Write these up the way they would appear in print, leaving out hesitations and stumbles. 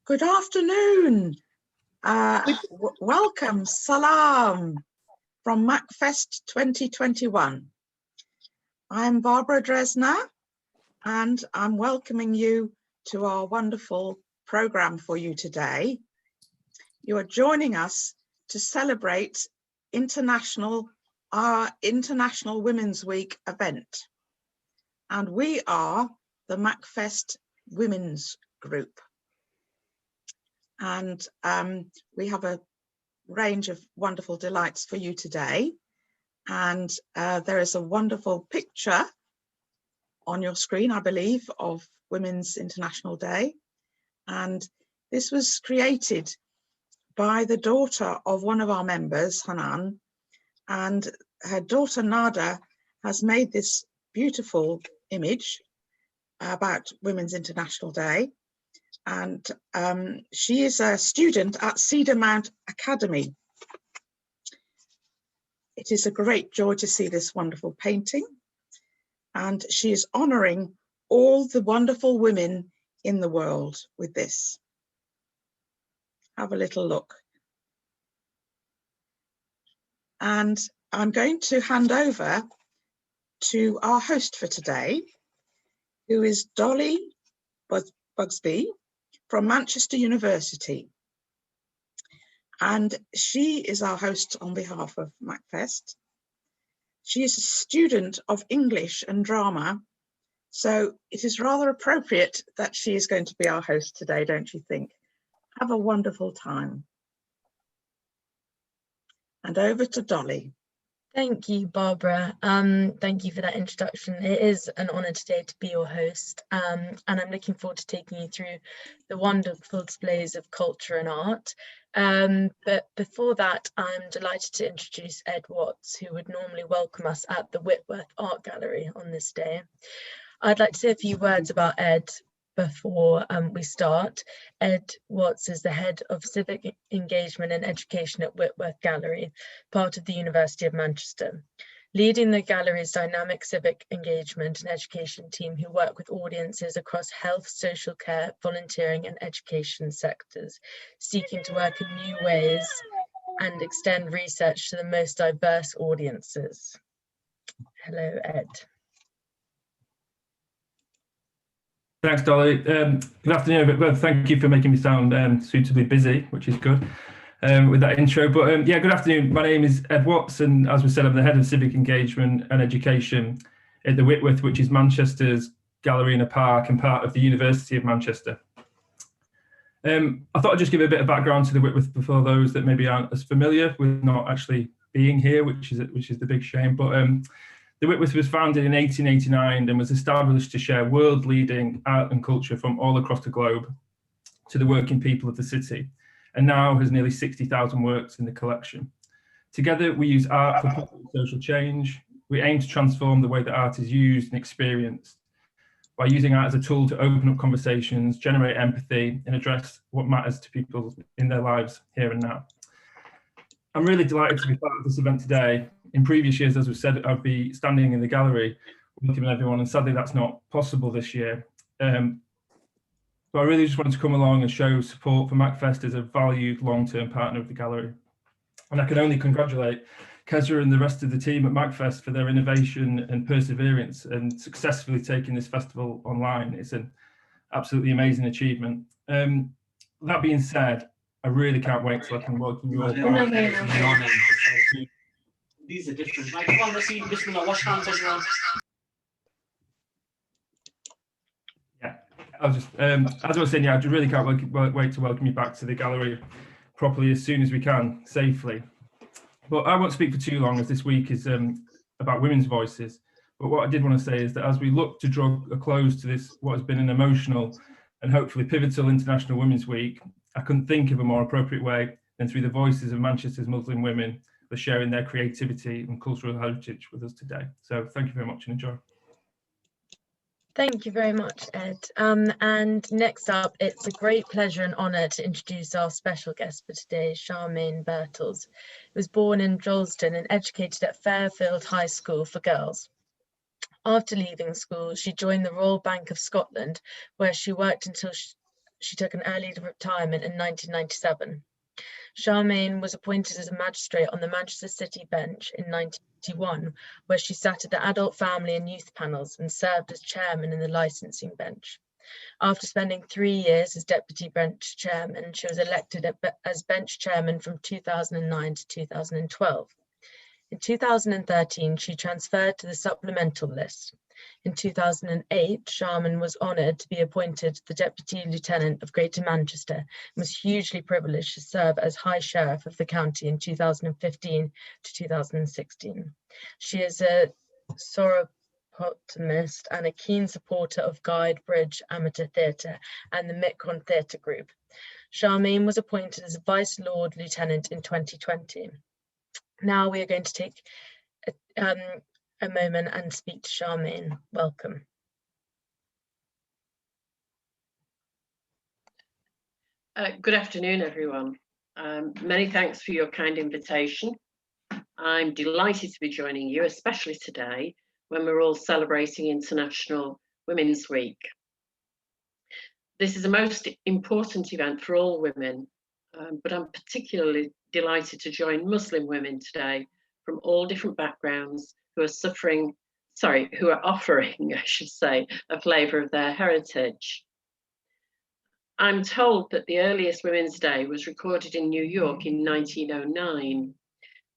Good afternoon. Welcome, salam from MACFEST 2021. I'm Barbara Dresner and I'm welcoming you to our wonderful program for you today. You are joining us to celebrate our International Women's Week event. And we are the MACFEST Women's Group. And we have a range of wonderful delights for you today. And there is a wonderful picture on your screen, I believe, of Women's International Day. And this was created by the daughter of one of our members, Hanane, and her daughter Nada has made this beautiful image about Women's International Day. And she is a student at Cedar Mount Academy. It is a great joy to see this wonderful painting, and she is honouring all the wonderful women in the world with this. Have a little look. And I'm going to hand over to our host for today, who is Dolly Bugsby from Manchester University. And she is our host on behalf of MACFEST. She is a student of English and drama, so it is rather appropriate that she is going to be our host today, don't you think? Have a wonderful time. And over to Dolly. Thank you, Barbara. Thank you for that introduction. It is an honour today to be your host, and I'm looking forward to taking you through the wonderful displays of culture and art. But before that, I'm delighted to introduce Ed Watts, who would normally welcome us at the Whitworth Art Gallery on this day. I'd like to say a few words about Ed before we start. Ed Watts is the head of civic engagement and education at Whitworth Gallery, part of the University of Manchester, leading the gallery's dynamic civic engagement and education team who work with audiences across health, social care, volunteering and education sectors, seeking to work in new ways and extend research to the most diverse audiences. Hello, Ed. Thanks, Dolly. Good afternoon. Well, thank you for making me sound suitably busy, which is good with that intro. But yeah, good afternoon. My name is Ed Watts, and as we said, I'm the head of civic engagement and education at the Whitworth, which is Manchester's gallery in a park and part of the University of Manchester. I thought I'd just give a bit of background to the Whitworth before those that maybe aren't as familiar with not actually being here, which is the big shame. But the Whitworth was founded in 1889 and was established to share world-leading art and culture from all across the globe to the working people of the city, and now has nearly 60,000 works in the collection. Together, we use art for positive social change. We aim to transform the way that art is used and experienced by using art as a tool to open up conversations, generate empathy, and address what matters to people in their lives here and now. I'm really delighted to be part of this event today. In previous years, as we said, I'd be standing in the gallery welcoming everyone, and sadly that's not possible this year. But I really just wanted to come along and show support for MACFEST as a valued long-term partner of the gallery. And I can only congratulate Kezra and the rest of the team at MACFEST for their innovation and perseverance and successfully taking this festival online. It's an absolutely amazing achievement. That being said, I really can't wait till I can welcome you all. These are different. Like, come on, Raseema, Bismillah, wash hands, everyone. Yeah, I was just, as I was saying, yeah, I just really can't wait to welcome you back to the gallery properly as soon as we can, safely. But I won't speak for too long, as this week is about women's voices. But what I did want to say is that as we look to draw a close to this, what has been an emotional and hopefully pivotal International Women's Week, I couldn't think of a more appropriate way than through the voices of Manchester's Muslim women for sharing their creativity and cultural heritage with us today. So thank you very much and enjoy. Thank you very much, Ed. And next up, it's a great pleasure and honour to introduce our special guest for today, Sharman Birtles, who was born in Droylsden and educated at Fairfield High School for Girls. After leaving school, she joined the Royal Bank of Scotland, where she worked until she took an early retirement in 1997. Sharman was appointed as a magistrate on the Manchester City bench in 1981, where she sat at the adult, family and youth panels and served as chairman in the licensing bench. After spending 3 years as deputy bench chairman, she was elected as bench chairman from 2009 to 2012. In 2013, she transferred to the supplemental list. In 2008, Sharman was honoured to be appointed the Deputy Lieutenant of Greater Manchester and was hugely privileged to serve as High Sheriff of the county in 2015 to 2016. She is a sauropotamist and a keen supporter of Guide Bridge Amateur Theatre and the Micron Theatre Group. Sharman was appointed as Vice Lord Lieutenant in 2020. Now we are going to take a moment and speak to Sharman. Welcome. Good afternoon, everyone. Many thanks for your kind invitation. I'm delighted to be joining you, especially today when we're all celebrating International Women's Week. This is a most important event for all women, but I'm particularly delighted to join Muslim women today from all different backgrounds who are offering, I should say, a flavour of their heritage. I'm told that the earliest Women's Day was recorded in New York in 1909.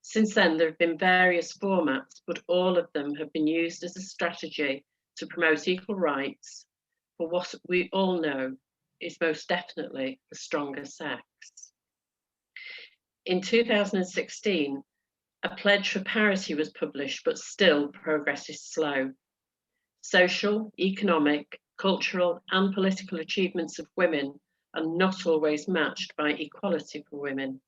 Since then, there have been various formats, but all of them have been used as a strategy to promote equal rights for what we all know is most definitely the stronger sex. In 2016, a pledge for parity was published, but still progress is slow. Social, economic, cultural and political achievements of women are not always matched by equality for women.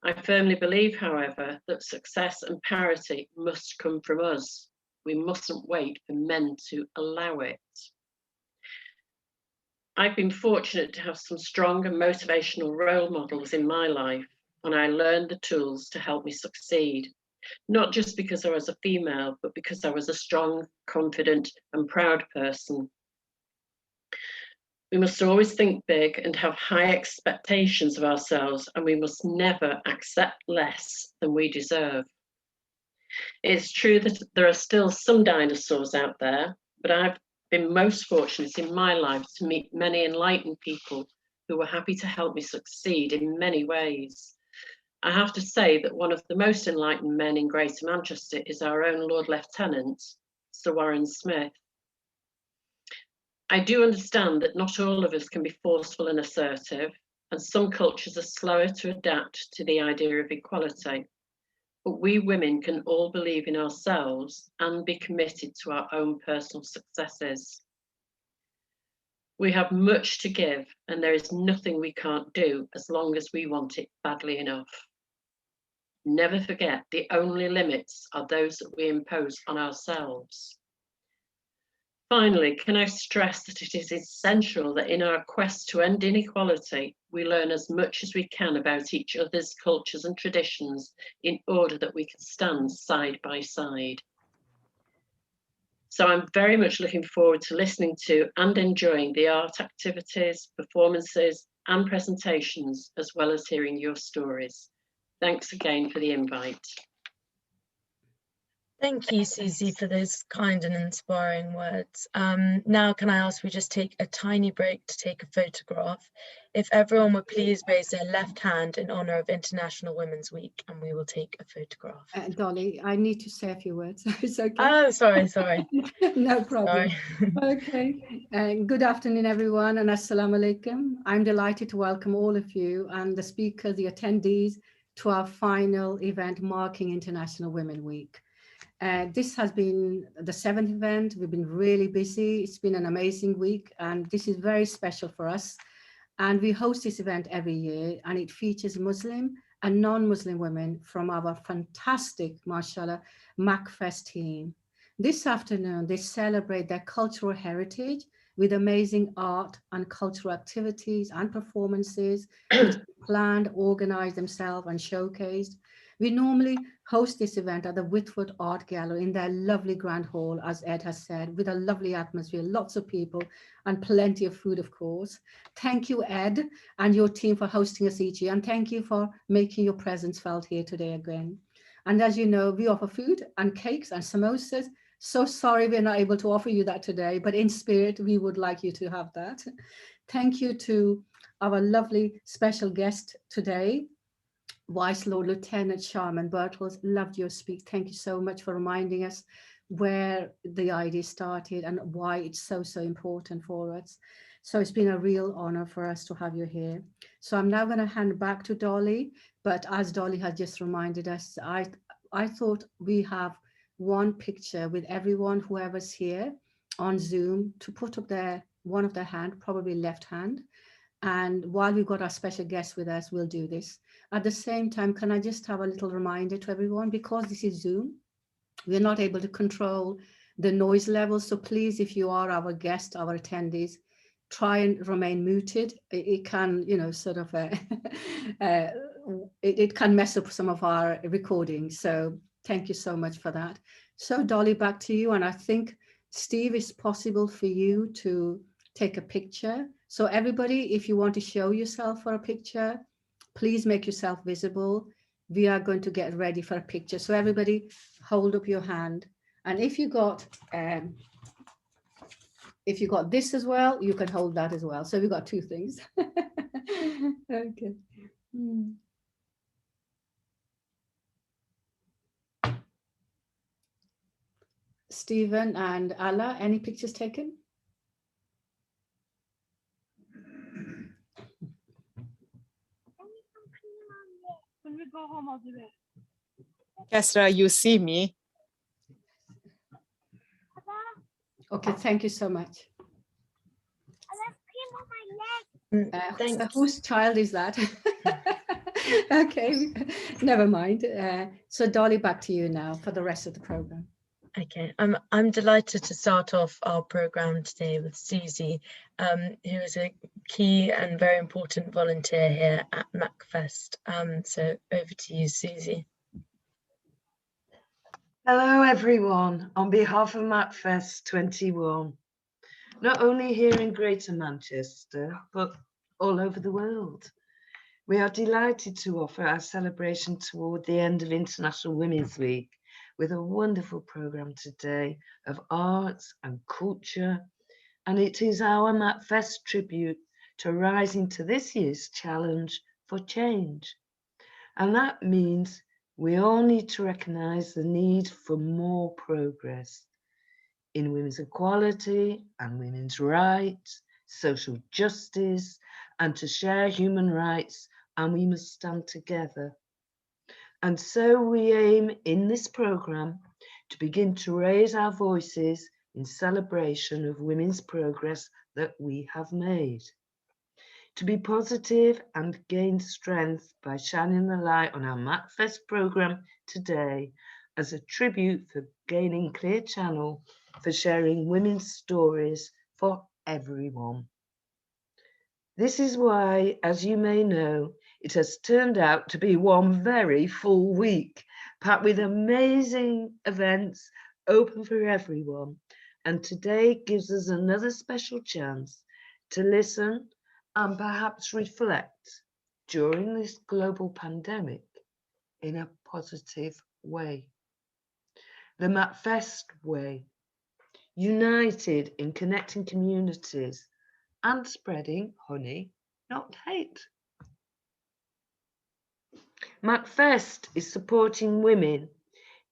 I firmly believe, however, that success and parity must come from us. We mustn't wait for men to allow it. I've been fortunate to have some strong and motivational role models in my life, and I learned the tools to help me succeed, not just because I was a female, but because I was a strong, confident and proud person. We must always think big and have high expectations of ourselves, and we must never accept less than we deserve. It's true that there are still some dinosaurs out there, but I've been most fortunate in my life to meet many enlightened people who were happy to help me succeed in many ways. I have to say that one of the most enlightened men in Greater Manchester is our own Lord Lieutenant, Sir Warren Smith. I do understand that not all of us can be forceful and assertive, and some cultures are slower to adapt to the idea of equality. But we women can all believe in ourselves and be committed to our own personal successes. We have much to give, and there is nothing we can't do as long as we want it badly enough. Never forget, the only limits are those that we impose on ourselves. Finally, can I stress that it is essential that in our quest to end inequality, we learn as much as we can about each other's cultures and traditions in order that we can stand side by side. So I'm very much looking forward to listening to and enjoying the art activities, performances and presentations, as well as hearing your stories. Thanks again for the invite. Thank you, Suzie, for those kind and inspiring words. Now, can I ask we just take a tiny break to take a photograph? If everyone would please raise their left hand in honour of International Women's Week, and we will take a photograph. Dolly, I need to say a few words. It's okay. Oh, sorry. No problem. Sorry. Okay. Good afternoon, everyone, and assalamu alaikum. I'm delighted to welcome all of you and the speakers, the attendees, to our final event marking International Women's Week. This has been the 7th event. We've been really busy. It's been an amazing week, and this is very special for us. And we host this event every year, and it features Muslim and non-Muslim women from our fantastic, mashallah, MACFEST team. This afternoon, they celebrate their cultural heritage with amazing art and cultural activities and performances, which planned, organized themselves and showcased. We normally host this event at the Whitworth Art Gallery in their lovely grand hall, as Ed has said, with a lovely atmosphere, lots of people and plenty of food, of course. Thank you, Ed, and your team for hosting us each year. And thank you for making your presence felt here today again. And as you know, we offer food and cakes and samosas. So sorry we're not able to offer you that today, but in spirit, we would like you to have that. Thank you to our lovely special guest today, Vice Lord Lieutenant Sharman Birtles. Loved your speak. Thank you so much for reminding us where the idea started and why it's so important for us. So it's been a real honor for us to have you here. So I'm now going to hand back to Dolly, but as Dolly has just reminded us, I thought we have one picture with everyone, whoever's here on Zoom, to put up one of their hand, probably left hand. And while we've got our special guest with us, we'll do this. At the same time, can I just have a little reminder to everyone, because this is Zoom, we're not able to control the noise level. So please, if you are our guest, our attendees, try and remain muted. It can, sort of, it can mess up some of our recordings. So thank you so much for that. So Dolly, back to you. And I think, Steve, it's possible for you to take a picture. So everybody, if you want to show yourself for a picture, please make yourself visible. We are going to get ready for a picture. So everybody hold up your hand. And if you got this as well, you can hold that as well. So we've got two things. Okay. Stephen and Alaa, any pictures taken? When we go home, I'll do it. Kesra, you see me? Okay, thank you so much. Thanks. Whose child is that? Okay, never mind. So Dolly, back to you now for the rest of the program. Okay, I'm delighted to start off our program today with Suzie, who is a key and very important volunteer here at MACFEST. So over to you, Suzie. Hello everyone, on behalf of MACFEST 21, not only here in Greater Manchester, but all over the world. We are delighted to offer our celebration toward the end of International Women's Week with a wonderful programme today of arts and culture, and it is our MACFEST tribute to rising to this year's challenge for change. And that means we all need to recognise the need for more progress in women's equality and women's rights, social justice, and to share human rights, and we must stand together. And so we aim in this programme to begin to raise our voices in celebration of women's progress that we have made. To be positive and gain strength by shining the light on our MACFEST programme today as a tribute for gaining clear channel for sharing women's stories for everyone. This is why, as you may know, it has turned out to be one very full week, packed with amazing events open for everyone. And today gives us another special chance to listen and perhaps reflect during this global pandemic in a positive way. The MACFEST way, united in connecting communities and spreading honey, not hate. MACFEST is supporting women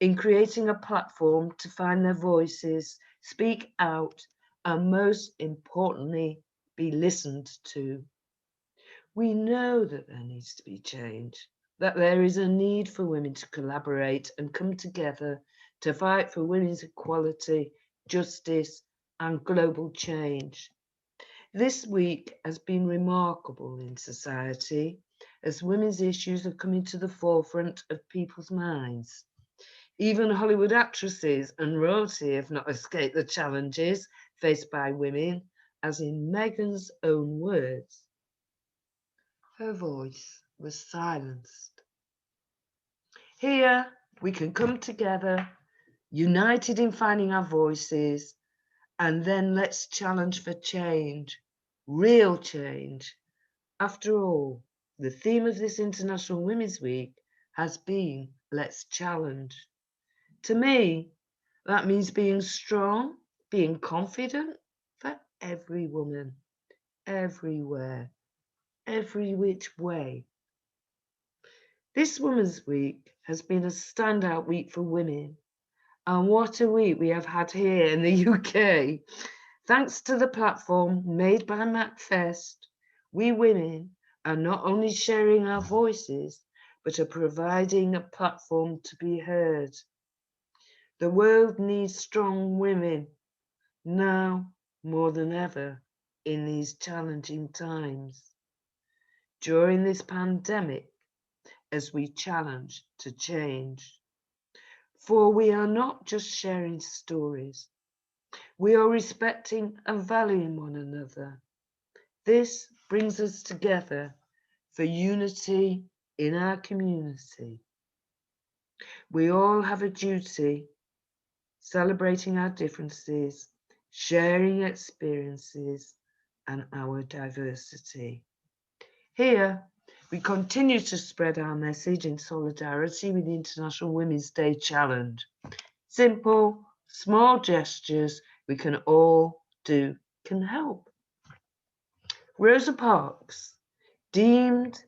in creating a platform to find their voices, speak out, and most importantly, be listened to. We know that there needs to be change, that there is a need for women to collaborate and come together to fight for women's equality, justice, and global change. This week has been remarkable in society as women's issues are coming to the forefront of people's minds. Even Hollywood actresses and royalty have not escaped the challenges faced by women, as in Meghan's own words, her voice was silenced. Here we can come together, united in finding our voices, and then let's challenge for change, real change. After all, the theme of this International Women's Week has been Let's Challenge. To me, that means being strong, being confident for every woman, everywhere, every which way. This Women's Week has been a standout week for women, and what a week we have had here in the UK. Thanks to the platform made by MACFEST, we women are not only sharing our voices, but are providing a platform to be heard. The world needs strong women now more than ever in these challenging times. During this pandemic, as we challenge to change. For we are not just sharing stories, we are respecting and valuing one another. This brings us together for unity in our community. We all have a duty, celebrating our differences, sharing experiences and our diversity. Here, we continue to spread our message in solidarity with the International Women's Day Challenge. Simple, small gestures we can all do can help. Rosa Parks, deemed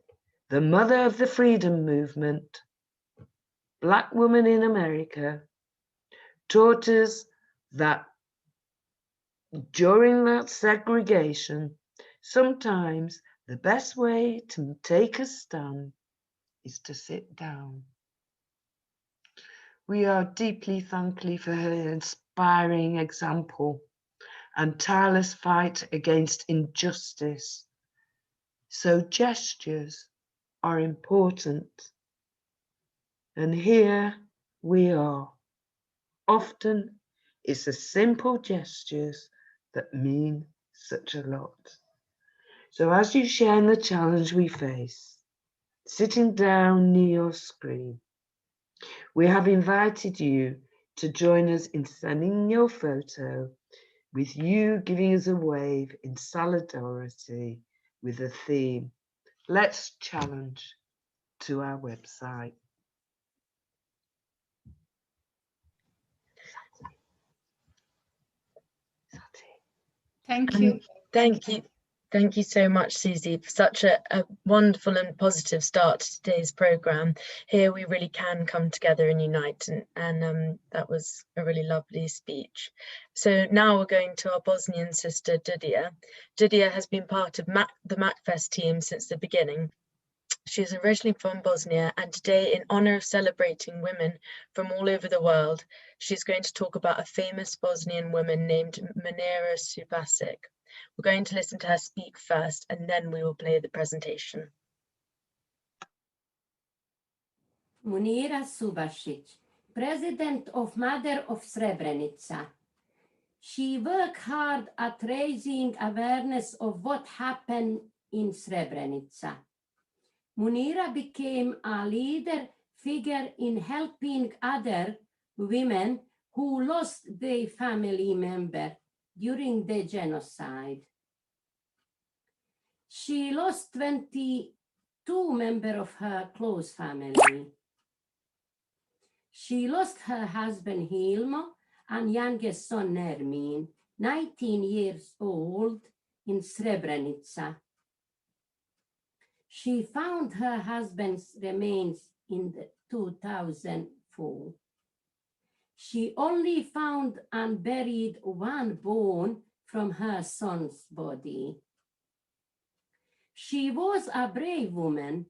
the mother of the freedom movement, Black woman in America, taught us that during that segregation, sometimes the best way to take a stand is to sit down. We are deeply thankful for her inspiring example and tireless fight against injustice. So gestures are important. And here we are. Often it's the simple gestures that mean such a lot. So as you share in the challenge we face, sitting down near your screen, we have invited you to join us in sending your photo with you giving us a wave in solidarity with the theme, Let's Challenge, to our website. Thank you. Thank you so much, Suzie, for such a wonderful and positive start to today's programme. Here we really can come together and unite, and that was a really lovely speech. So now we're going to our Bosnian sister, Dudiya. Dudiya has been part of the MACFEST team since the beginning. She is originally from Bosnia, and today, in honour of celebrating women from all over the world, she's going to talk about a famous Bosnian woman named Nura Said. We're going to listen to her speak first, and then we will play the presentation. Nura Said, President of Mother of Srebrenica. She worked hard at raising awareness of what happened in Srebrenica. Nura became a leader figure in helping other women who lost their family member during the genocide. She lost 22 members of her close family. She lost her husband Hilmo and youngest son Nermin, 19 years old, in Srebrenica. She found her husband's remains in 2004. She only found and buried one bone from her son's body. She was a brave woman,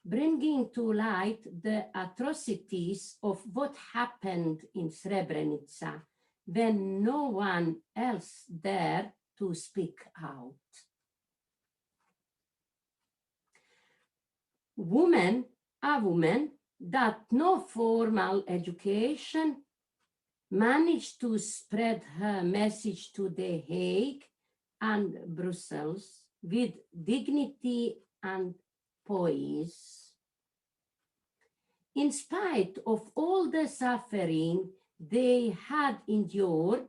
bringing to light the atrocities of what happened in Srebrenica when no one else dared to speak out. A woman that no formal education managed to spread her message to The Hague and Brussels with dignity and poise. in spite of all the suffering they had endured,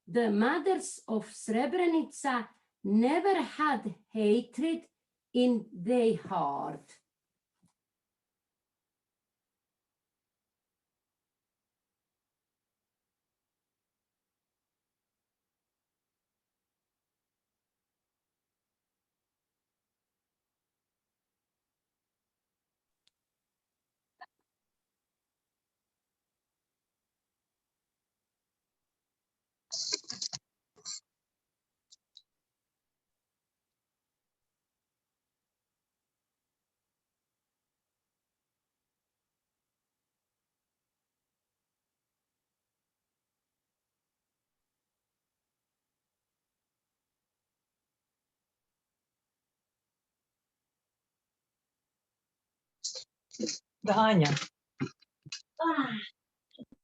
the mothers of Srebrenica never had hatred in their heart. Ганя.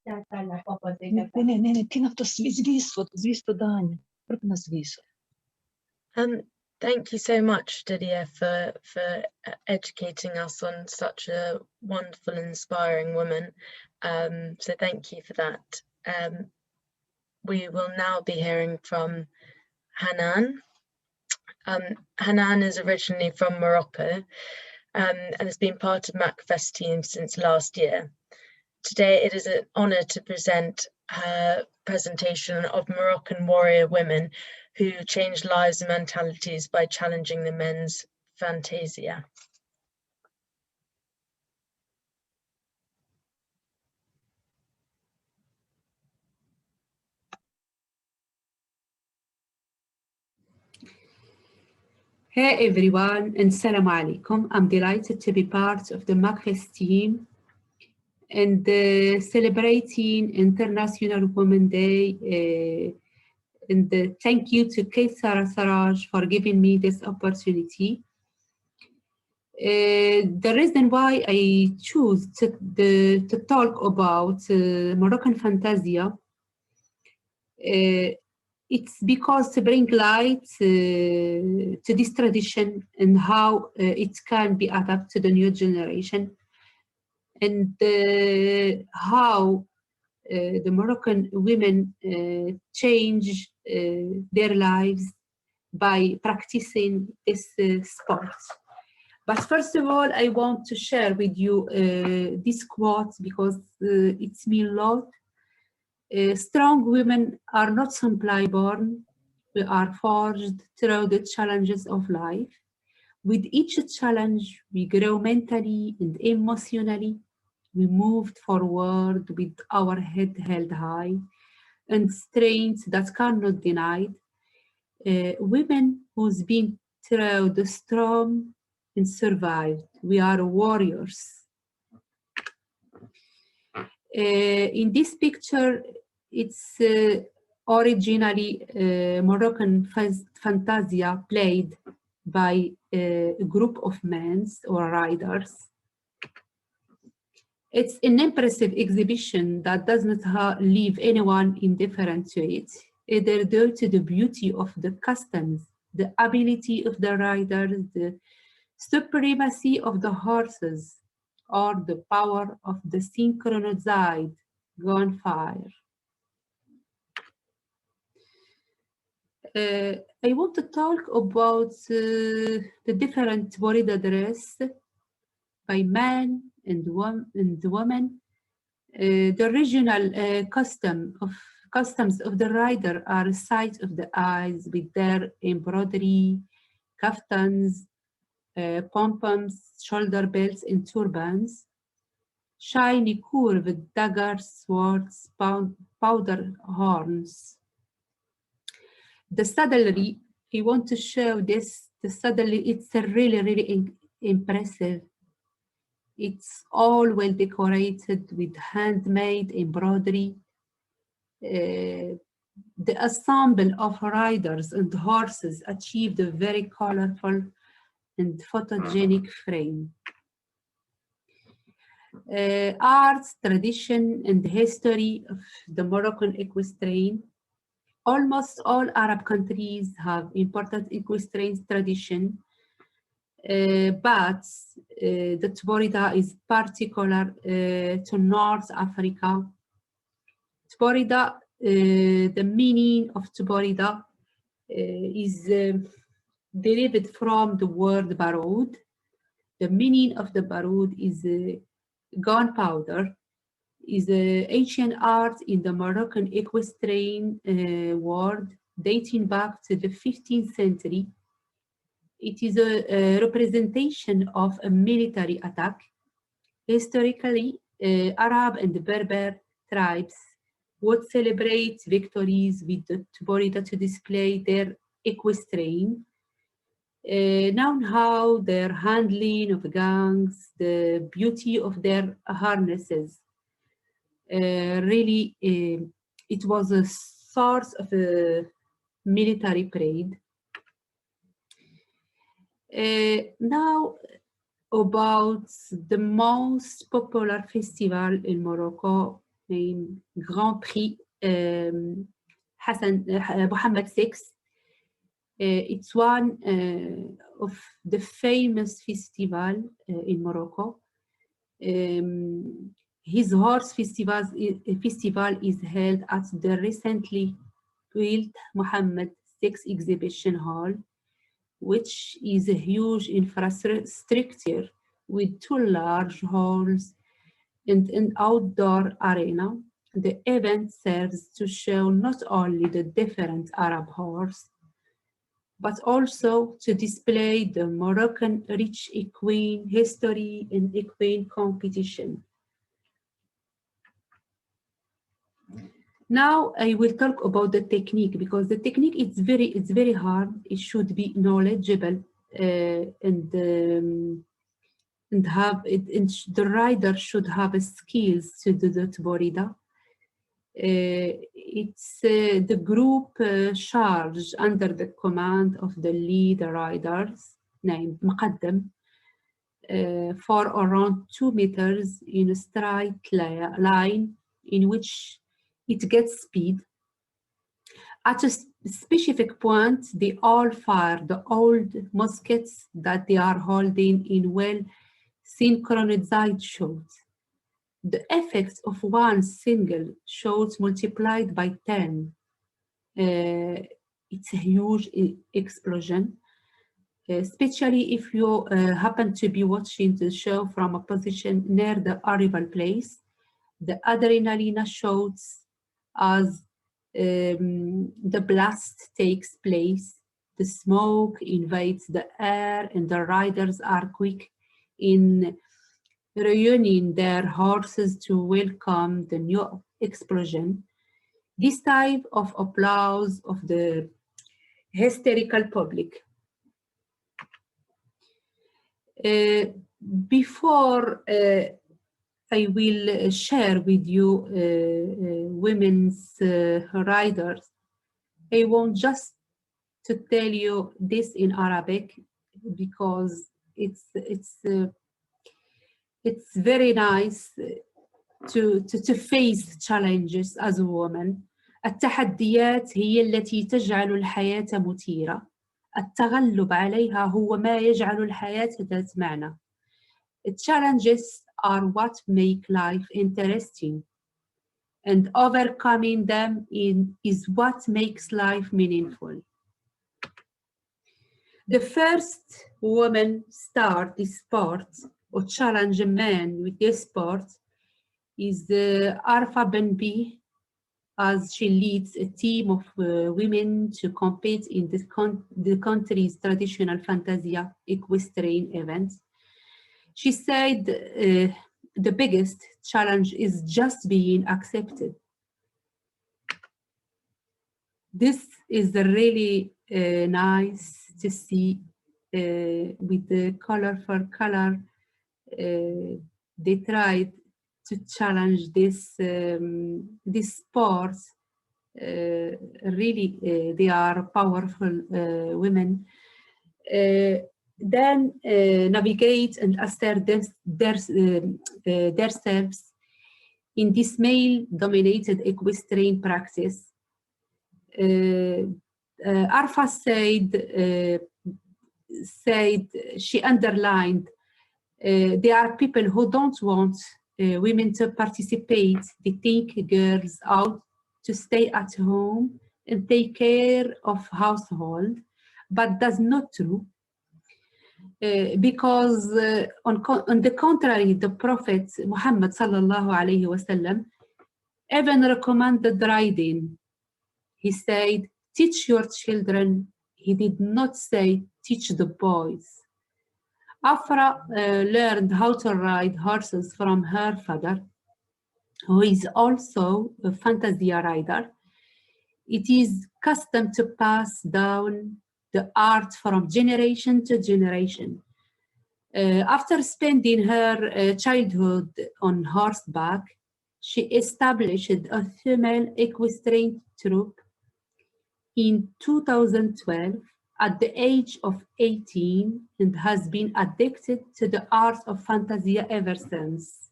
Не, кинув то звісно, Даня. Проти нас звісно. Thank you so much, Dudiya, for educating us on such a wonderful and inspiring woman. So thank you for that. We will now be hearing from Hanane. Hanane is originally from Morocco and has been part of MACFEST team since last year. Today, it is an honor to present her presentation of Moroccan warrior women who changed lives and mentalities by challenging the men's fantasia. Hey everyone, and Assalamu alaikum. I'm delighted to be part of the MACFEST team and celebrating International Women's Day. And thank you to Kaysar Saraj for giving me this opportunity. The reason why I choose to talk about Moroccan fantasia, it's because to bring light to this tradition and how it can be adapted to the new generation, and how the Moroccan women change their lives by practicing this sport. But first of all, I want to share with you this quote because it's means a lot. Strong women are not simply born, we are forged through the challenges of life. With each challenge, we grow mentally and emotionally. We moved forward with our head held high and strength that cannot be denied. Women who's been through the storm and survived. We are warriors. In this picture, it's originally Moroccan fantasia played by a group of men or riders. It's an impressive exhibition that does not leave anyone indifferent to it, either due to the beauty of the customs, the ability of the riders, the supremacy of the horses, or the power of the synchronized gunfire. I want to talk about the different warrior dress by men and women. The regional customs of the rider are a sight of the eyes with their embroidery, kaftans, pom-poms, shoulder belts, and turbans, shiny curved daggers, swords, powder horns. The saddlery, I want to show this, the saddlery, it's really impressive. It's all well decorated with handmade embroidery. The ensemble of riders and horses achieved a very colorful and photogenic frame. Arts, tradition, and history of the Moroccan equestrian. Almost all Arab countries have important equestrian tradition, but the Tborida is particular to North Africa. Tborida, the meaning of Tborida is derived from the word barud. The meaning of the barud is gunpowder, is ancient art in the Moroccan equestrian world dating back to the 15th century. It is a representation of a military attack. Historically, Arab and Berber tribes would celebrate victories with the Tborida to display their equestrian know-how, their handling of guns, the beauty of their harnesses. Really, it was a source of a military pride. Now, about the most popular festival in Morocco, named Grand Prix Mohammed VI. It's one of the famous festival in Morocco. His horse festival is held at the recently built Mohammed VI exhibition hall, which is a huge infrastructure with 2 large halls and an outdoor arena. The event serves to show not only the different Arab horses, but also to display the Moroccan rich equine history and equine competition. Now I will talk about the technique, because the technique is very hard. It should be knowledgeable and the rider should have skills to do the Tborida. It's the group charged under the command of the lead riders named Muqaddam for around 2 meters in a straight line in which it gets speed. At a specific point, they all fire the old muskets that they are holding in well synchronized shots. The effect of one single shot multiplied by 10. It's a huge explosion, especially if you happen to be watching the show from a position near the arrival place. The adrenaline shoots as the blast takes place. The smoke invades the air and the riders are quick in reuniting their horses to welcome the new explosion. This type of applause of the hysterical public. Before I will share with you women's riders, I want just to tell you this in Arabic, because it's very nice to face challenges as a woman. التحديات هي التي تجعل الحياة مثيرة. التغلب عليها هو ما يجعل الحياة ذات معنى. Challenges are what make life interesting, and overcoming them is what makes life meaningful. The first woman start this sport or challenge a man with this sport is Arfa Benbi, as she leads a team of women to compete in the country's traditional Fantasia equestrian event. She said the biggest challenge is just being accepted. This is really nice to see with the color for color. They tried to challenge this sport. Really, they are powerful women. Then navigate and assert themselves in this male-dominated equestrian practice. Arfa said she underlined There are people who don't want women to participate. They think girls out to stay at home and take care of household, but that's not true. Because on the contrary, the Prophet Muhammad sallallahu alaihi wasallam even recommended riding. He said, teach your children. He did not say, teach the boys. Afra learned how to ride horses from her father, who is also a fantasia rider. It is custom to pass down the art from generation to generation. After spending her childhood on horseback, she established a female equestrian troupe in 2012 at the age of 18 and has been addicted to the art of fantasia ever since.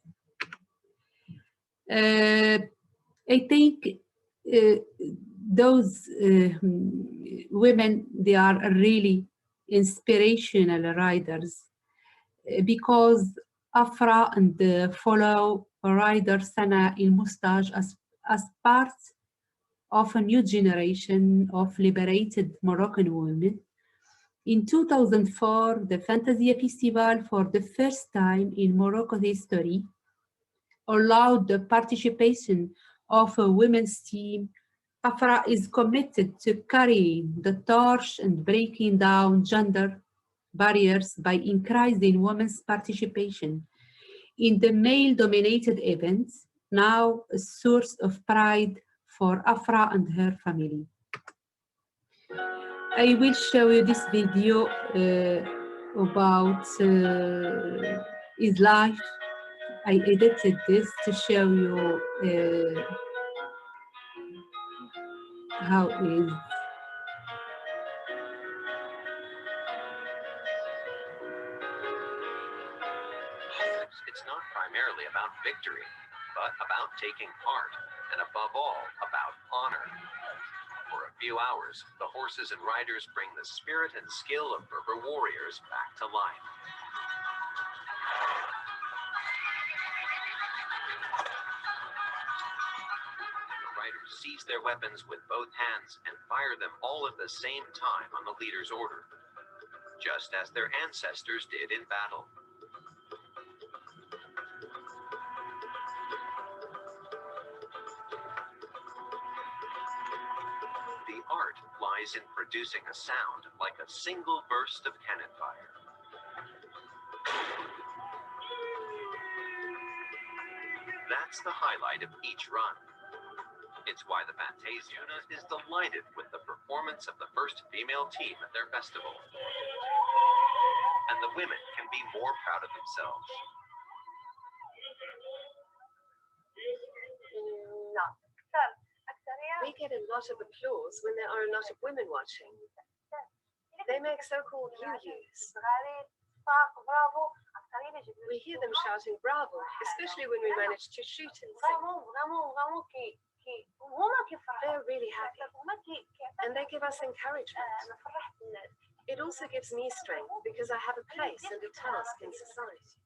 I think those women, they are really inspirational riders because Afra and follow rider Sana El Mustaj as part of a new generation of liberated Moroccan women. In 2004, the Fantasia Festival, for the first time in Morocco history, allowed the participation of a women's team. Afra is committed to carrying the torch and breaking down gender barriers by increasing women's participation in the male-dominated events, now a source of pride for Afra and her family. I will show you this video about his life. I edited this to show you how it is. It's not primarily about victory, but about taking part, and above all, about honor. For a few hours, the horses and riders bring the spirit and skill of Berber warriors back to life. The riders seize their weapons with both hands and fire them all at the same time on the leader's order, just as their ancestors did in battle. The art lies in producing a sound like a single burst of cannon fire. That's the highlight of each run. It's why the Fantasiuna is delighted with the performance of the first female team at their festival. And the women can be more proud of themselves. We get a lot of applause when there are a lot of women watching. They make so-called you-yous. We hear them shouting bravo, especially when we manage to shoot and sing. They're really happy, and they give us encouragement. It also gives me strength because I have a place and a task in society.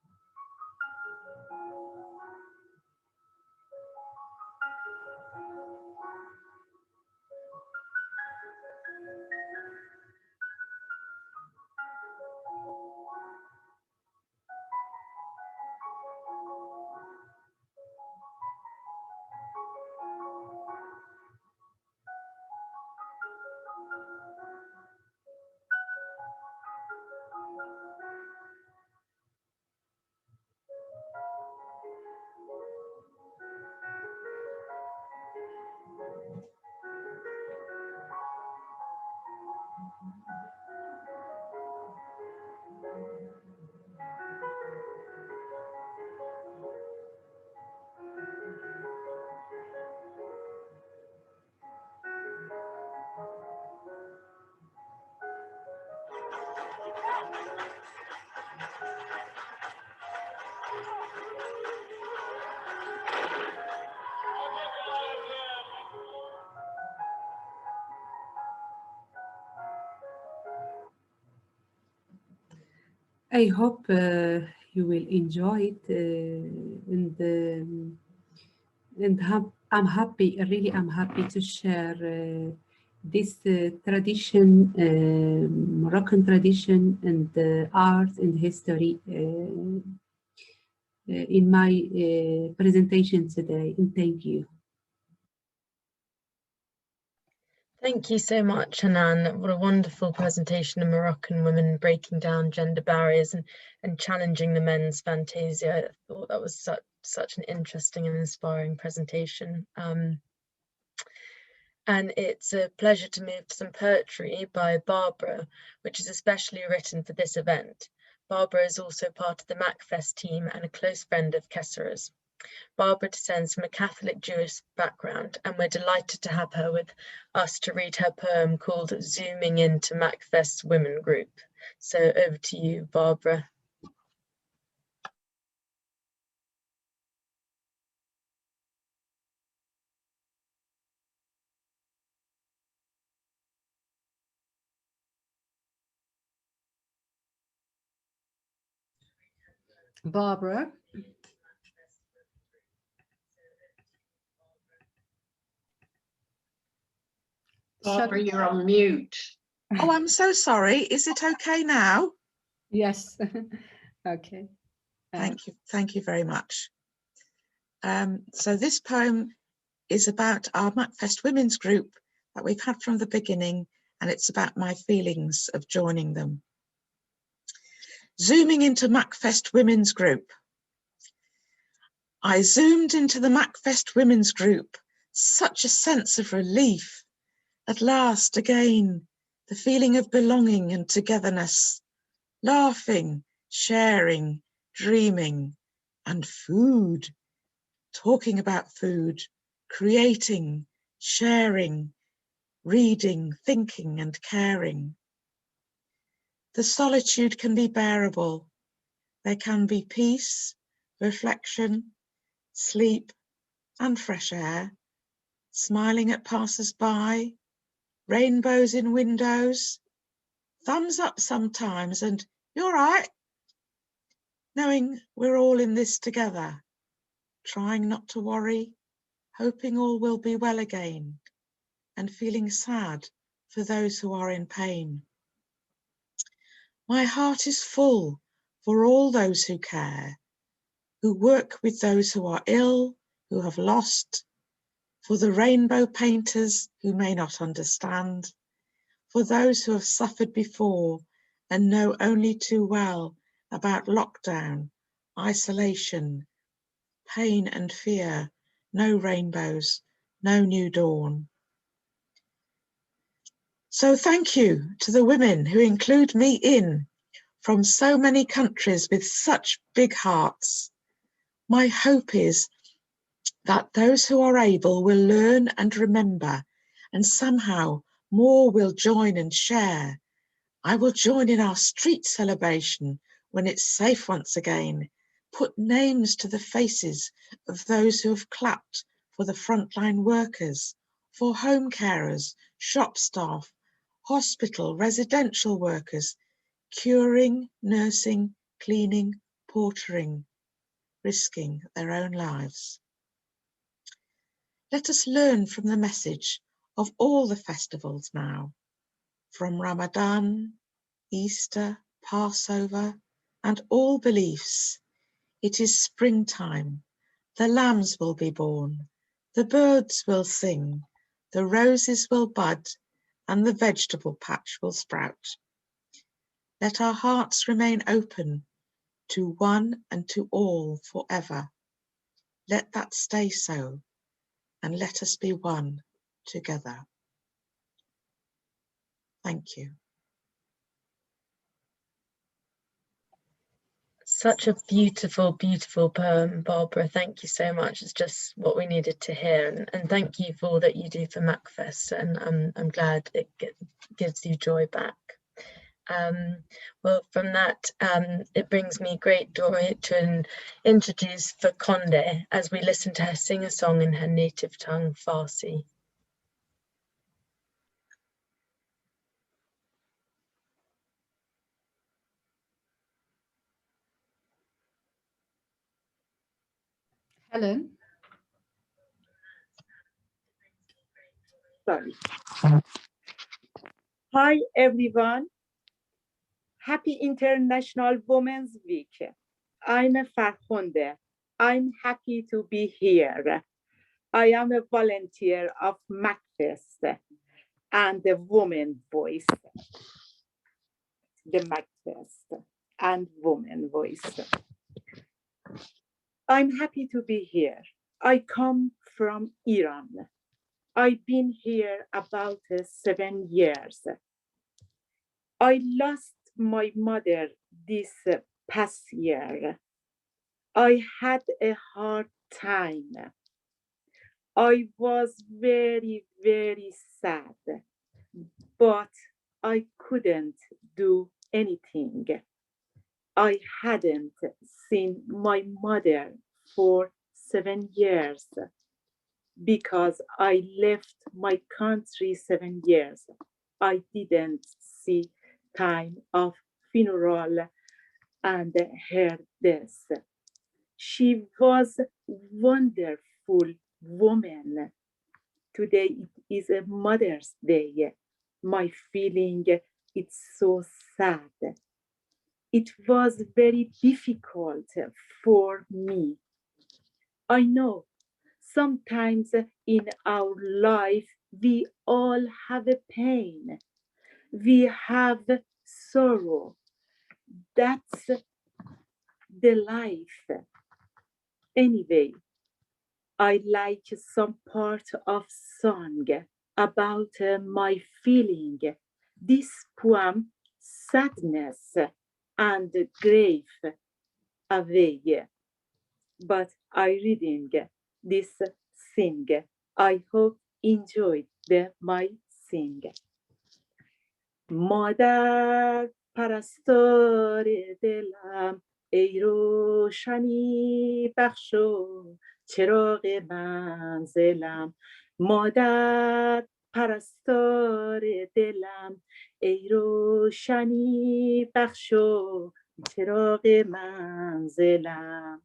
I hope you will enjoy it. I'm happy, really, I'm happy to share this tradition, Moroccan tradition, and art and history in my presentation today. And thank you. Thank you so much, Hanane. What a wonderful presentation of Moroccan women breaking down gender barriers and challenging the men's fantasia. I thought that was such an interesting and inspiring presentation. And it's a pleasure to move to some poetry by Barabra, which is especially written for this event. Barabra is also part of the MACFEST team and a close friend of Kessera's. Barabra descends from a Catholic Jewish background, and we're delighted to have her with us to read her poem called Zooming into MACFEST Women Group. So over to you, Barabra. Barabra. Barabra, you're on mute. Oh, I'm so sorry. Is it okay now? Yes. Okay. Thank you very much. So this poem is about our MACFEST women's group that we've had from the beginning, and it's about my feelings of joining them. Zooming into MACFEST women's group. I zoomed into the MACFEST women's group, such a sense of relief. At last, again, the feeling of belonging and togetherness, laughing, sharing, dreaming, and food, talking about food, creating, sharing, reading, thinking, and caring. The solitude can be bearable. There can be peace, reflection, sleep, and fresh air, smiling at passers-by, rainbows in windows, thumbs up sometimes, and you're right, knowing we're all in this together, trying not to worry, hoping all will be well again, and feeling sad for those who are in pain. My heart is full for all those who care, who work with those who are ill, who have lost, for the rainbow painters who may not understand, for those who have suffered before and know only too well about lockdown, isolation, pain and fear, no rainbows, no new dawn. So thank you to the women who include me in from so many countries with such big hearts. My hope is that those who are able will learn and remember, and somehow more will join and share. I will join in our street celebration when it's safe once again, put names to the faces of those who have clapped for the frontline workers, for home carers, shop staff, hospital, residential workers, curing, nursing, cleaning, portering, risking their own lives. Let us learn from the message of all the festivals now, from Ramadan, Easter, Passover, and all beliefs. It is springtime, the lambs will be born, the birds will sing, the roses will bud, and the vegetable patch will sprout. Let our hearts remain open to one and to all forever. Let that stay so, and let us be one together. Thank you. Such a beautiful, beautiful poem, Barabra. Thank you so much. It's just what we needed to hear. And thank you for all that you do for MACFEST. And I'm glad it gives you joy back. Well, from that, it brings me great joy to introduce Farkondeh as we listen to her sing a song in her native tongue, Farsi. Helen? Sorry. Hi, everyone. Happy International Women's Week. I'm Farkondeh. I'm happy to be here. I am a volunteer of MACFEST and the Women Voice. The MACFEST and Women Voice. I'm happy to be here. I come from Iran. I've been here about 7 years. I lost my mother this past year. I had a hard time. I was very, very sad, but I couldn't do anything. I hadn't seen my mother for 7 years because I left my country 7 years. I didn't see time of funeral and her death. She was wonderful woman. Today it is a Mother's Day. My feeling is so sad. It was very difficult for me. I know sometimes in our life we all have a pain. We have sorrow. That's the life. Anyway, I like some part of song about my feeling. This poem, sadness and grief away. But I reading this sing. I hope enjoyed my sing. مادر پرستار دلم ای روشنی بخش و چراغ منزلم مادر پرستار دلم ای روشنی بخش و چراغ منزلم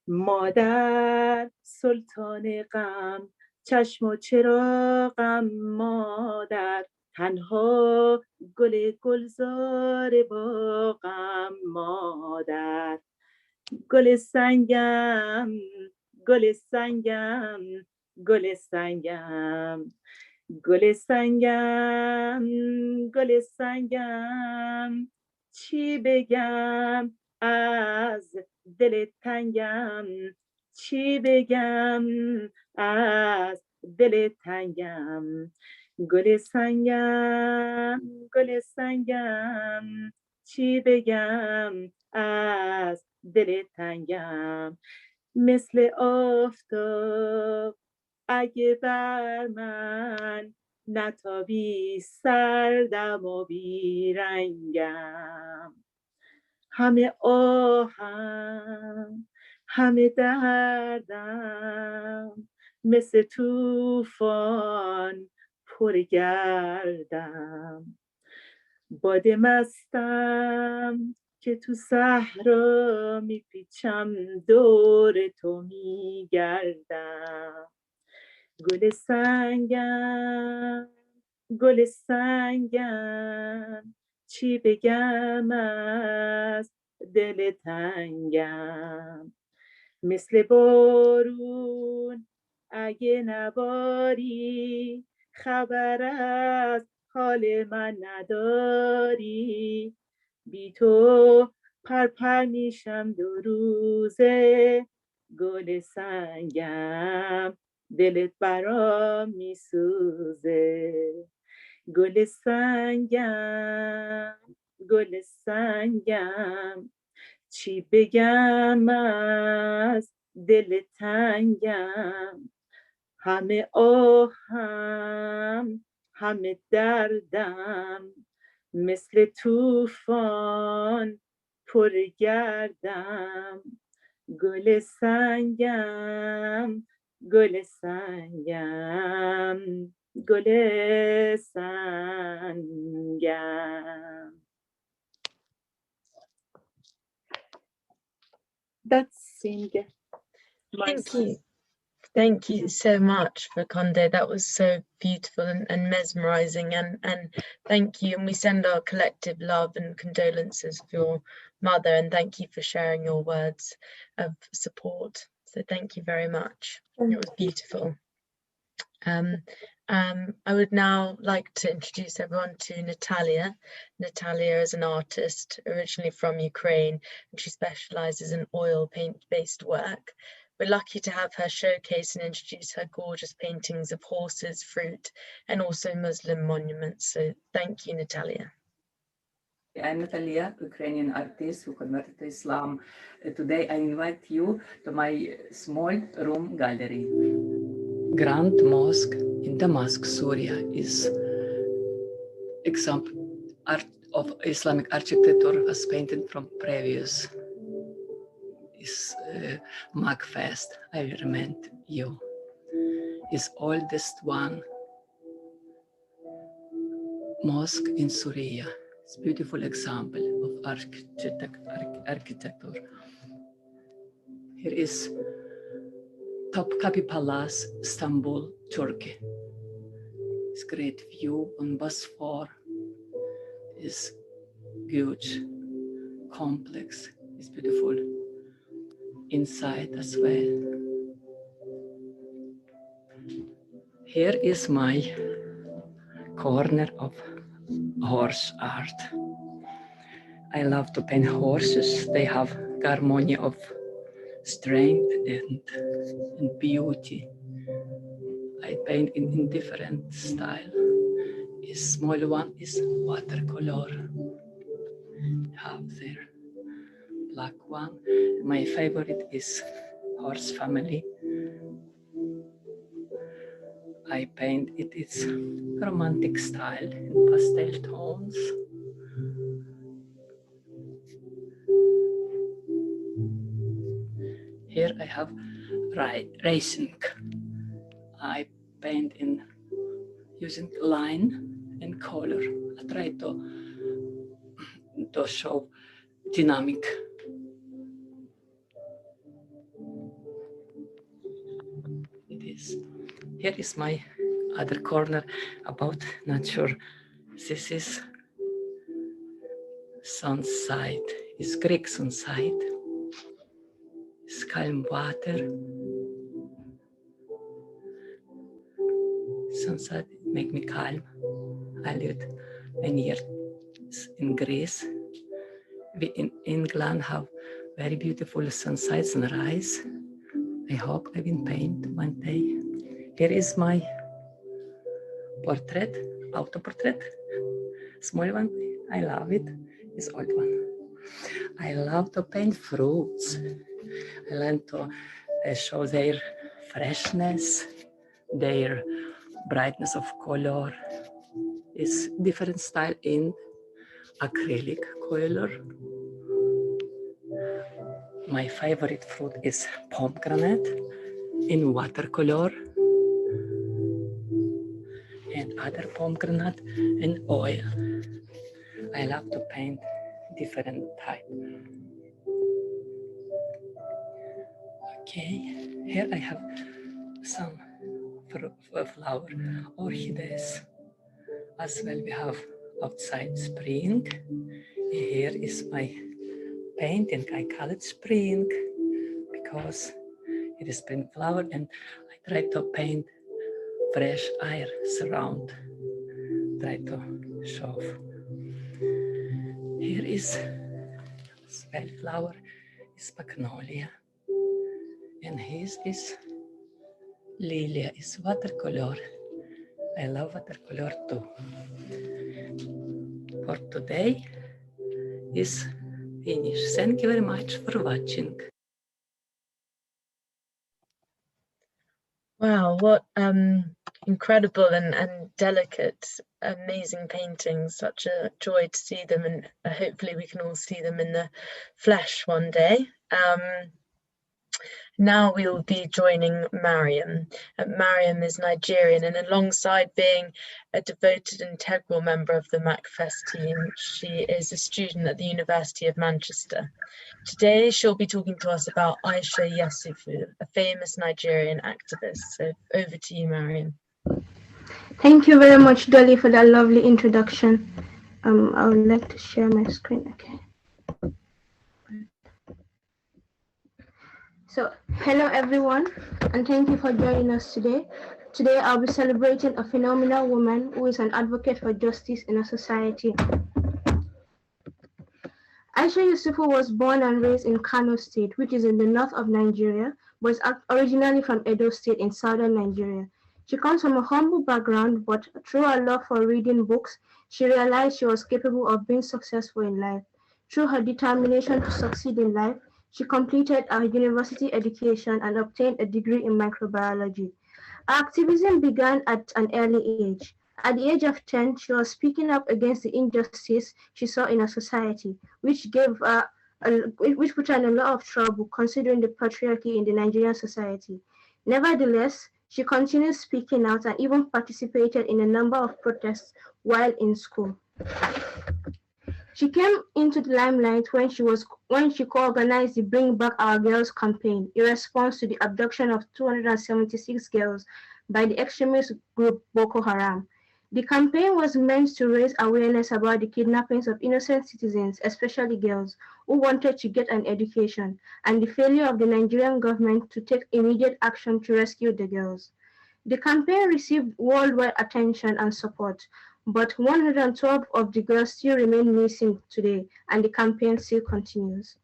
مادر سلطان غم چشم و چراغم مادر تنها گل گلزار باغم مادر گل سنگم گل سنگم گل سنگم گل سنگم گل سنگم چی بگم از دل تنگم چی بگم از دل تنگم گل سنگم گل سنگم چی بگم از دل تنگم مثل آفتاب اگه بر من نتابی سردم و بیرنگم همه آهم همه دردم مثل طوفان پرگردم باد مستم که تو صحرا میپیچم دور تو میگردم گل سنگم گل سنگم چی بگم از دل تنگم مثل بارون اگه نباری خبر از حال من نداری بی تو پرپر میشم 2 روزه گل سنگم دلت برام میسوزه گل سنگم گل سنگم چی بگم از دل تنگم همه آهم همه دردم مثل طوفان پرگردم گل سنگم گل سنگم گل سنگم That's sing. Thank you. Thank you so much, Farkondeh. That was so beautiful and mesmerizing, and thank you. And we send our collective love and condolences for your mother, and thank you for sharing your words of support. So thank you very much. It was beautiful. I would now like to introduce everyone to Nataliya. Nataliya is an artist originally from Ukraine, and she specializes in oil paint-based work. We're lucky to have her showcase and introduce her gorgeous paintings of horses, fruit, and also Muslim monuments. So thank you, Nataliya. I'm Nataliya, Ukrainian artist who converted to Islam. Today I invite you to my small room gallery. Grand Mosque in Damascus, Syria is example art of Islamic architecture was painted from previous is MACFEST. I recommend you. Is oldest one mosque in Syria. It's a beautiful example of architecture. Here is Topkapi Palace, Istanbul, Turkey. It's great view on Bosphor. It's huge, complex. It's beautiful inside as well. Here is my corner of horse art. I love to paint horses. They have harmony of strength and beauty. I paint in different style. A small one is watercolor. Have there black one. My favorite is horse family. I paint it. It's romantic style in pastel tones. Here I have racing. I paint in using line and color. I try to show dynamic. It is. Here is my other corner about nature. This is sunset. It's Greek sunset. It's calm water. Sunset make me calm. I lived many years in Greece. We in England have very beautiful sunset, sunrise. I hope I will paint one day. Here is my portrait, auto portrait. Small one, I love it. It's old one. I love to paint fruits. I like to show their freshness, their brightness of color. It's different style in acrylic color. My favorite fruit is pomegranate in watercolor and other pomegranate in oil. I love to paint different type. Okay, here I have some flower orchids. As well, we have outside spring. Here is my painting. I call it spring because it is spring flower, and I try to paint fresh air surround. Try to show. Here is spell flower, is magnolia, and his is lilia, is watercolor. I love watercolor too. For today is finished. Thank you very much for watching. Wow, what incredible and delicate, amazing paintings. Such a joy to see them, and hopefully we can all see them in the flesh one day. Now we will be joining Maryam. Maryam is Nigerian, and alongside being a devoted integral member of the MACFEST team, she is a student at the University of Manchester. Today she'll be talking to us about Aisha Yesufu, a famous Nigerian activist. So over to you, Maryam. Thank you very much, Dolly, for that lovely introduction. I would like to share my screen, okay. So, hello everyone, and thank you for joining us today. Today, I'll be celebrating a phenomenal woman who is an advocate for justice in our society. Aisha Yesufu was born and raised in Kano State, which is in the north of Nigeria, but is originally from Edo State in southern Nigeria. She comes from a humble background, but through her love for reading books, she realized she was capable of being successful in life. Through her determination to succeed in life, she completed her university education and obtained a degree in microbiology. Her activism began at an early age. At the age of 10, she was speaking up against the injustice she saw in her society, which put her in a lot of trouble considering the patriarchy in the Nigerian society. Nevertheless, she continued speaking out and even participated in a number of protests while in school. She came into the limelight when she co-organized the Bring Back Our Girls campaign in response to the abduction of 276 girls by the extremist group Boko Haram. The campaign was meant to raise awareness about the kidnappings of innocent citizens, especially girls, who wanted to get an education, and the failure of the Nigerian government to take immediate action to rescue the girls. The campaign received worldwide attention and support, but 112 of the girls still remain missing today, and the campaign still continues.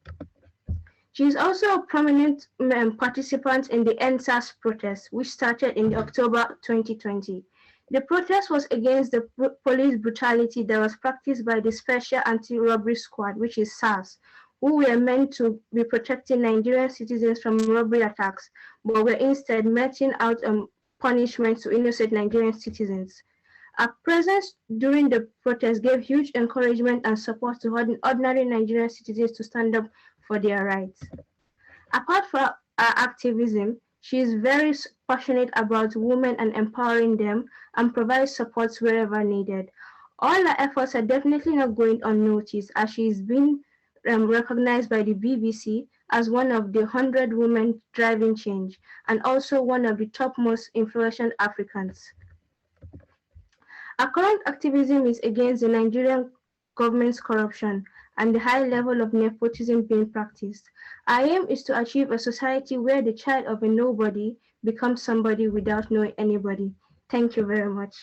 She is also a prominent participant in the NSAS protest, which started in October 2020. The protest was against the police brutality that was practiced by the Special Anti-Robbery Squad, which is SARS, who were meant to be protecting Nigerian citizens from robbery attacks, but were instead meting out punishment to innocent Nigerian citizens. Our presence during the protest gave huge encouragement and support to ordinary Nigerian citizens to stand up for their rights. Apart from her activism, she is very passionate about women and empowering them and provides support wherever needed. All her efforts are definitely not going unnoticed, as she is being recognized by the BBC as one of the 100 women driving change and also one of the top most influential Africans. Our current activism is against the Nigerian government's corruption and the high level of nepotism being practiced. Our aim is to achieve a society where the child of a nobody becomes somebody without knowing anybody. Thank you very much.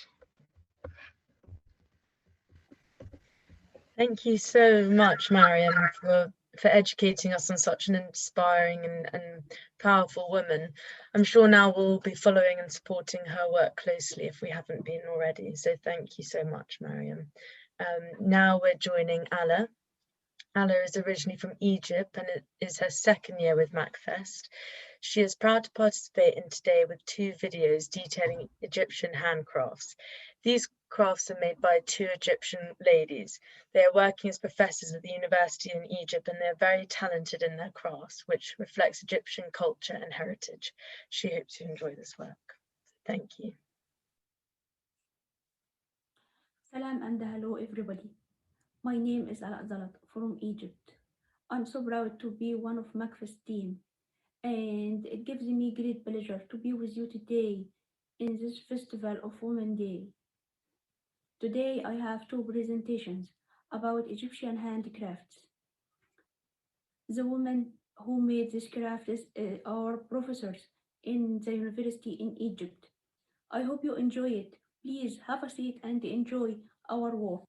Thank you so much, Maryam, for educating us on such an inspiring and powerful woman. I'm sure now we'll be following and supporting her work closely if we haven't been already. So thank you so much, Maryam. Now we're joining Alaa. Alaa is originally from Egypt and it is her second year with MACFEST. She is proud to participate in today with 2 videos detailing Egyptian handcrafts. These crafts are made by 2 Egyptian ladies. They are working as professors at the university in Egypt and they're very talented in their crafts, which reflects Egyptian culture and heritage. She hopes you enjoy this work. Thank you. Salam and hello everybody. My name is Alaa from Egypt. I'm so proud to be one of MACFEST team, and it gives me great pleasure to be with you today in this Festival of Women Day. Today I have 2 presentations about Egyptian handicrafts. The women who made this craft are professors in the university in Egypt. I hope you enjoy it. Please have a seat and enjoy our work.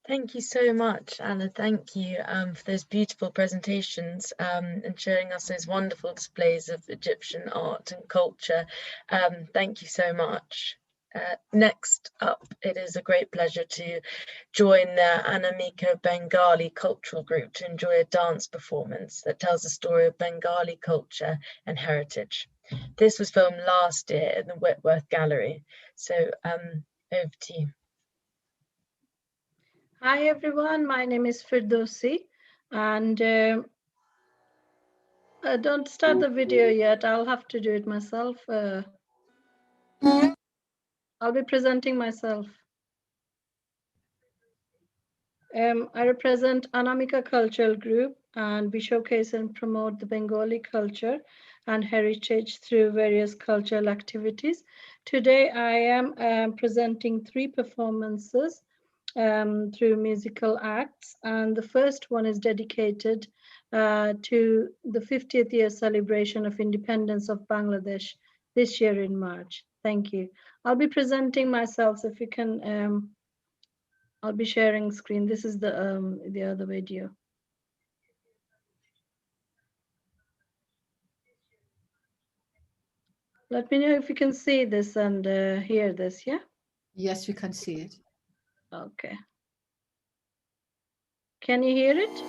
Thank you so much, Anna. Thank you for those beautiful presentations and showing us those wonderful displays of Egyptian art and culture. Thank you so much. Next up, it is a great pleasure to join the Anamika Bengali Cultural Group to enjoy a dance performance that tells the story of Bengali culture and heritage. This was filmed last year in the Whitworth Gallery. So over to you. Hi everyone, my name is Firdausi, and don't start the video yet. I'll have to do it myself. I'll be presenting myself. I represent Anamika Cultural Group, and we showcase and promote the Bengali culture and heritage through various cultural activities. Today I am presenting 3 performances through musical acts, and the first one is dedicated to the 50th year celebration of independence of Bangladesh this year in March. Thank you. I'll be presenting myself, so if you can, I'll be sharing screen. This is the other video. Let me know if you can see this and hear this, yeah? Yes, we can see it. Okay. Can you hear it?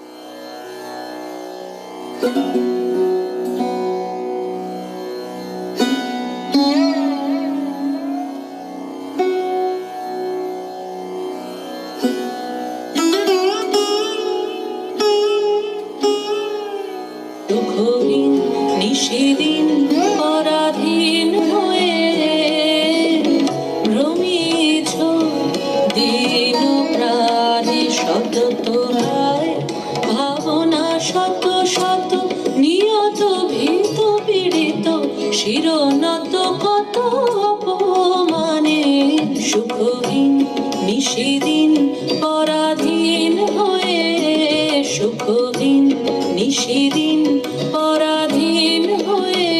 নিশিদিন পরাধীন হয়ে ভ্রমিছ দিন প্রাণে শত তোরায় ভাবনা শত শত নিয়ত ভীত পীড়িত শিরনত কত অপমানে সুখহীন নিশিদিন পরাধীন হয়ে সুখহীন নিশিদিন পরাধীন হয়ে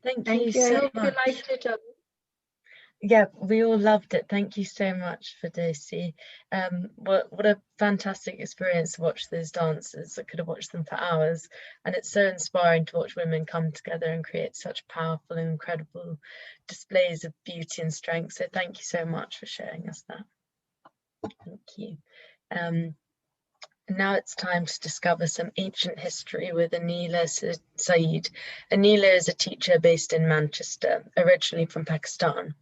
Thank you so I hope you much. liked it. Yeah, we all loved it. Thank you so much for Daisy. What a fantastic experience to watch those dances. I could have watched them for hours, and it's so inspiring to watch women come together and create such powerful and incredible displays of beauty and strength. So thank you so much for showing us that. Thank you. Now it's time to discover some ancient history with Anila Saied. Anila is a teacher based in Manchester, originally from Pakistan.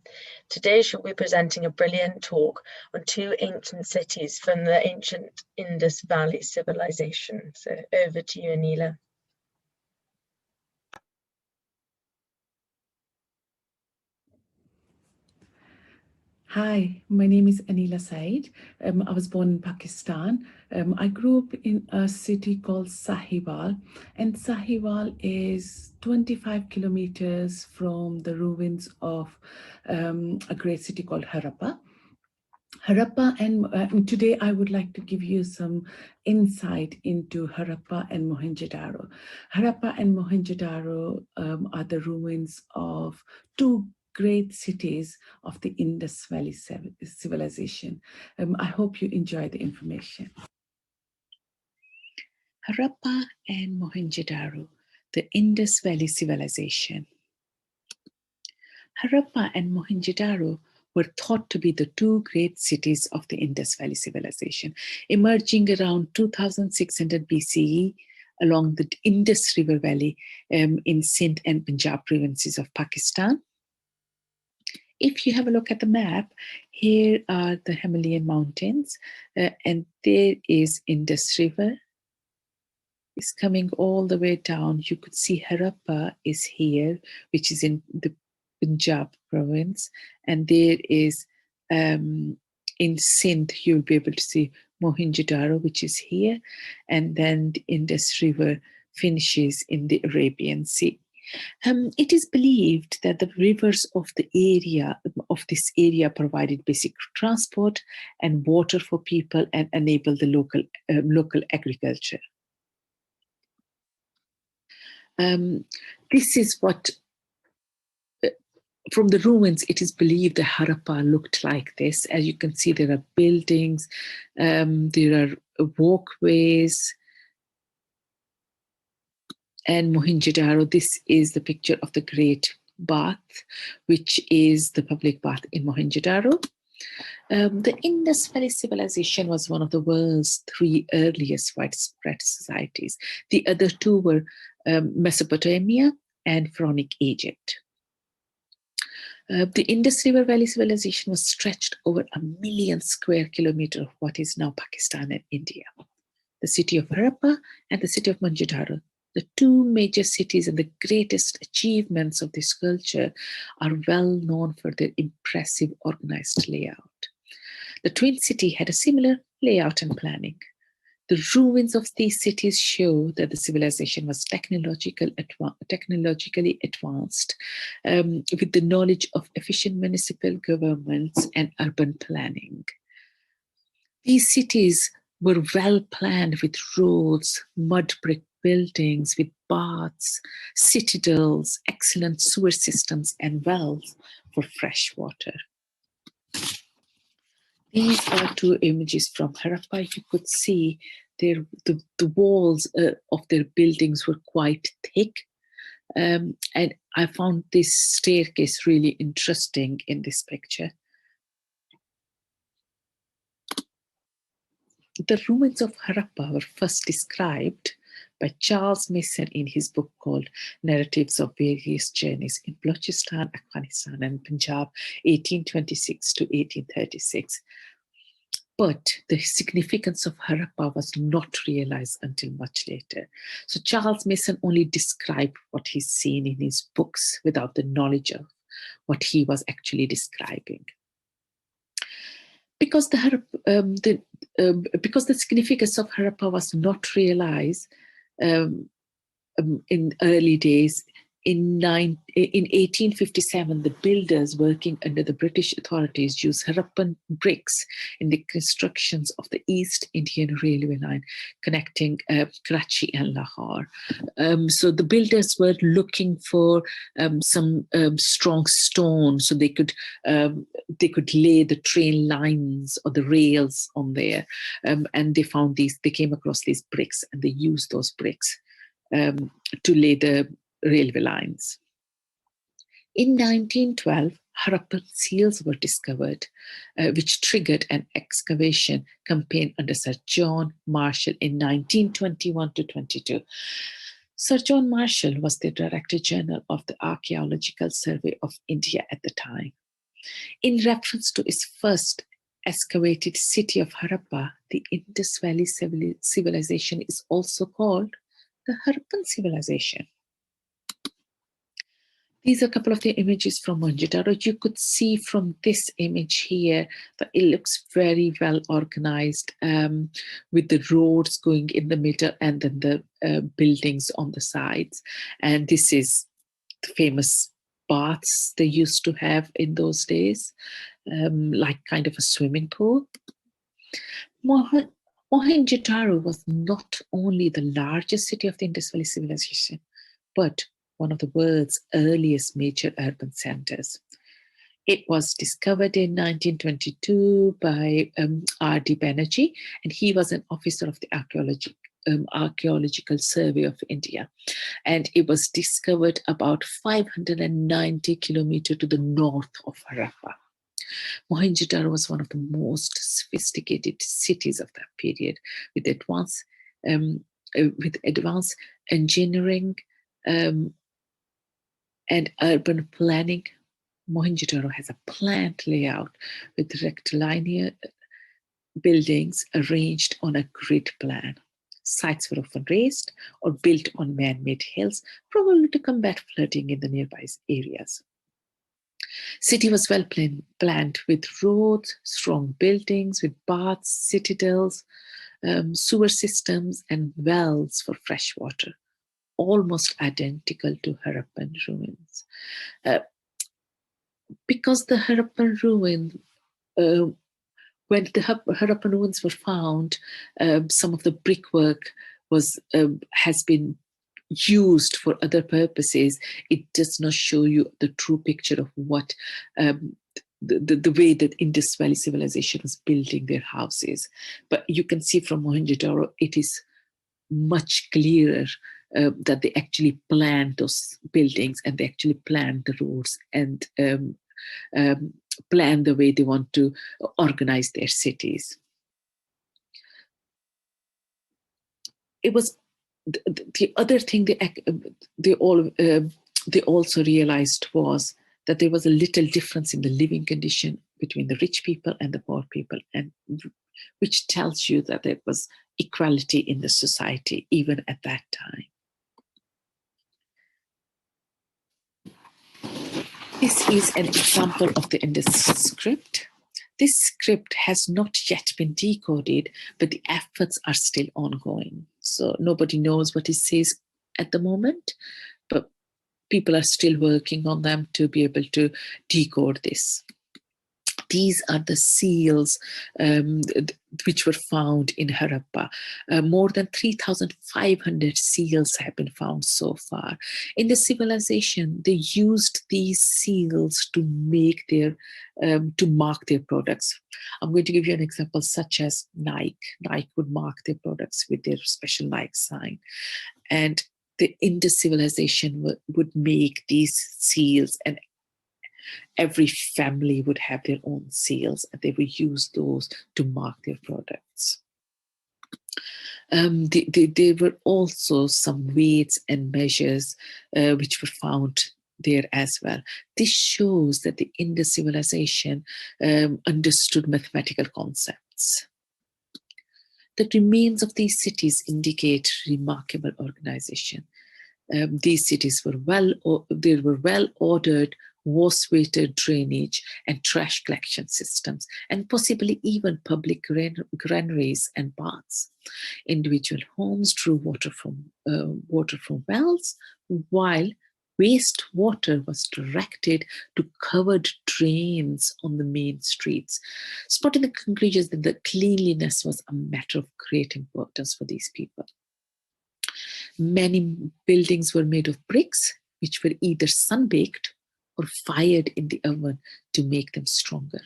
Today she'll be presenting a brilliant talk on two ancient cities from the ancient Indus Valley civilization. So over to you, Anila. Hi, my name is Anila Saied. I was born in Pakistan. I grew up in a city called Sahiwal, and Sahiwal is 25 kilometers from the ruins of a great city called Harappa. And today I would like to give you some insight into Harappa and Mohenjo-daro. Harappa and Mohenjo-daro are the ruins of two great cities of the Indus Valley civilization. I hope you enjoy the information. Harappa and Mohenjo-daro, the Indus Valley civilization. Harappa and Mohenjo-daro were thought to be the two great cities of the Indus Valley civilization, emerging around 2600 BCE along the Indus River Valley in Sindh and Punjab provinces of Pakistan. If you have a look at the map, here are the Himalayan mountains, and there is Indus River. It's coming all the way down. You could see Harappa is here, which is in the Punjab province, and there is in Sindh, you'll be able to see Mohenjo-daro, which is here, and then the Indus River finishes in the Arabian Sea. It is believed that the rivers of this area provided basic transport and water for people and enabled the local agriculture. This is what, from the ruins, it is believed that Harappa looked like this. As you can see, there are buildings, there are walkways, and Mohenjo-daro, this is the picture of the great bath, which is the public bath in Mohenjo-daro. The Indus Valley civilization was one of the world's 3 earliest widespread societies. The other 2 were Mesopotamia and Pharaonic Egypt. The Indus River Valley civilization was stretched over 1 million square kilometers of what is now Pakistan and India. The city of Harappa and the city of Mohenjo-daro, the 2 major cities and the greatest achievements of this culture, are well known for their impressive organized layout. The twin city had a similar layout and planning. The ruins of these cities show that the civilization was technologically advanced with the knowledge of efficient municipal governments and urban planning. These cities were well planned with roads, mud brick buildings with baths, citadels, excellent sewer systems, and wells for fresh water. These are 2 images from Harappa. You could see the walls of their buildings were quite thick. And I found this staircase really interesting in this picture. The ruins of Harappa were first described by Charles Mason in his book called Narratives of Various Journeys in Balochistan, Afghanistan, and Punjab, 1826 to 1836. But the significance of Harappa was not realized until much later. So Charles Mason only described what he's seen in his books without the knowledge of what he was actually describing. Because the significance of Harappa was not realized in early days, in 1857, the builders working under the British authorities used Harappan bricks in the constructions of the East Indian Railway line connecting Karachi and Lahore. So the builders were looking for some strong stone so they could lay the train lines or the rails on there. And they found these, they came across these bricks and they used those bricks to lay the railway lines. In 1912, Harappan seals were discovered, which triggered an excavation campaign under Sir John Marshall in 1921 to 22. Sir John Marshall was the Director General of the Archaeological Survey of India at the time. In reference to its first excavated city of Harappa, the Indus Valley civilization is also called the Harappan civilization. These are a couple of the images from Mohenjo-daro. You could see from this image here that it looks very well organized with the roads going in the middle and then the buildings on the sides. And this is the famous baths they used to have in those days, like kind of a swimming pool. Mohenjo-daro was not only the largest city of the Indus Valley civilization, but one of the world's earliest major urban centers. It was discovered in 1922 by R.D. Banerjee, and he was an officer of the Archaeological Survey of India. And it was discovered about 590 kilometers to the north of Harappa. Mohenjo-daro was one of the most sophisticated cities of that period, with advanced engineering and urban planning. Mohenjo-daro has a planned layout with rectilinear buildings arranged on a grid plan. Sites were often raised or built on man-made hills, probably to combat flooding in the nearby areas. City was well planned with roads, strong buildings with baths, citadels, sewer systems, and wells for fresh water, almost identical to Harappan ruins. Because the Harappan ruin, when the Harappan ruins were found, some of the brickwork has been used for other purposes. It does not show you the true picture of what the way that Indus Valley civilization was building their houses. But you can see from Mohenjo-daro, it is much clearer that they actually planned those buildings, and they actually planned the roads, and plan the way they want to organize their cities. It was the other thing they also realized was that there was a little difference in the living condition between the rich people and the poor people, and which tells you that there was equality in the society even at that time. This is an example of the Indus script. This script has not yet been decoded, but the efforts are still ongoing. So nobody knows what it says at the moment, but people are still working on them to be able to decode this. These are the seals which were found in Harappa. More than 3,500 seals have been found so far. In the civilization, they used these seals to make their, to mark their products. I'm going to give you an example such as Nike. Nike would mark their products with their special Nike sign. And the Indus civilization would make these seals, and every family would have their own seals, and they would use those to mark their products. There were also some weights and measures which were found there as well. This shows that the Indus civilization understood mathematical concepts. The remains of these cities indicate remarkable organization. These cities were well ordered, water drainage and trash collection systems, and possibly even public granaries and baths. Individual homes drew water from wells, while wastewater was directed to covered drains on the main streets, spotting the conclusion that the cleanliness was a matter of great importance for these people. Many buildings were made of bricks, which were either sun-baked or fired in the oven to make them stronger.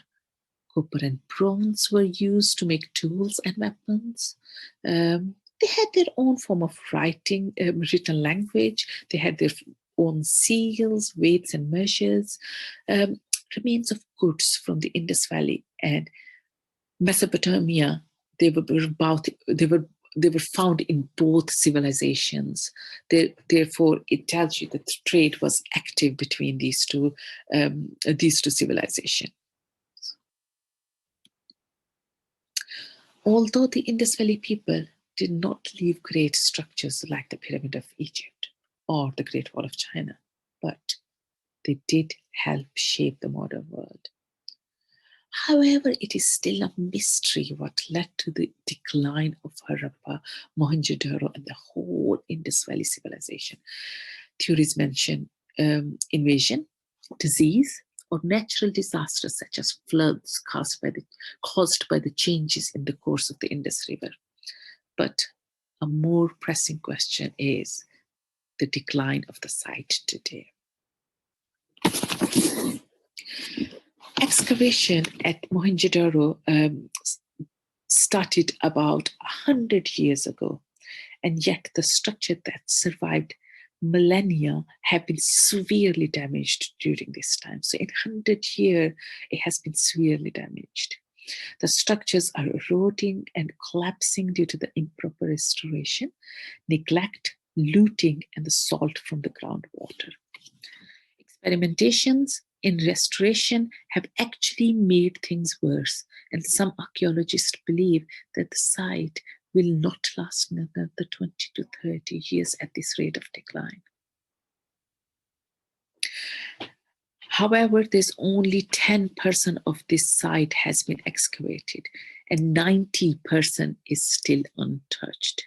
Copper and bronze were used to make tools and weapons. They had their own form of writing, written language. They had their own seals, weights and measures. Remains of goods from the Indus Valley and Mesopotamia, they were found in both civilizations. Therefore, it tells you that trade was active between these two civilizations. Although the Indus Valley people did not leave great structures like the Pyramid of Egypt or the Great Wall of China, but they did help shape the modern world. However, it is still a mystery what led to the decline of Harappa, Mohenjo-daro, and the whole Indus Valley civilization. Theories mention invasion, disease, or natural disasters such as floods caused by the changes in the course of the Indus River. But a more pressing question is the decline of the site today. Excavation at Mohenjo-daro started about 100 years ago, and yet the structure that survived millennia have been severely damaged during this time. So in 100 years, it has been severely damaged. The structures are eroding and collapsing due to the improper restoration, neglect, looting, and the salt from the groundwater. Experimentations in restoration have actually made things worse, and some archaeologists believe that the site will not last another 20 to 30 years at this rate of decline. However, there's only 10% of this site has been excavated, and 90% is still untouched.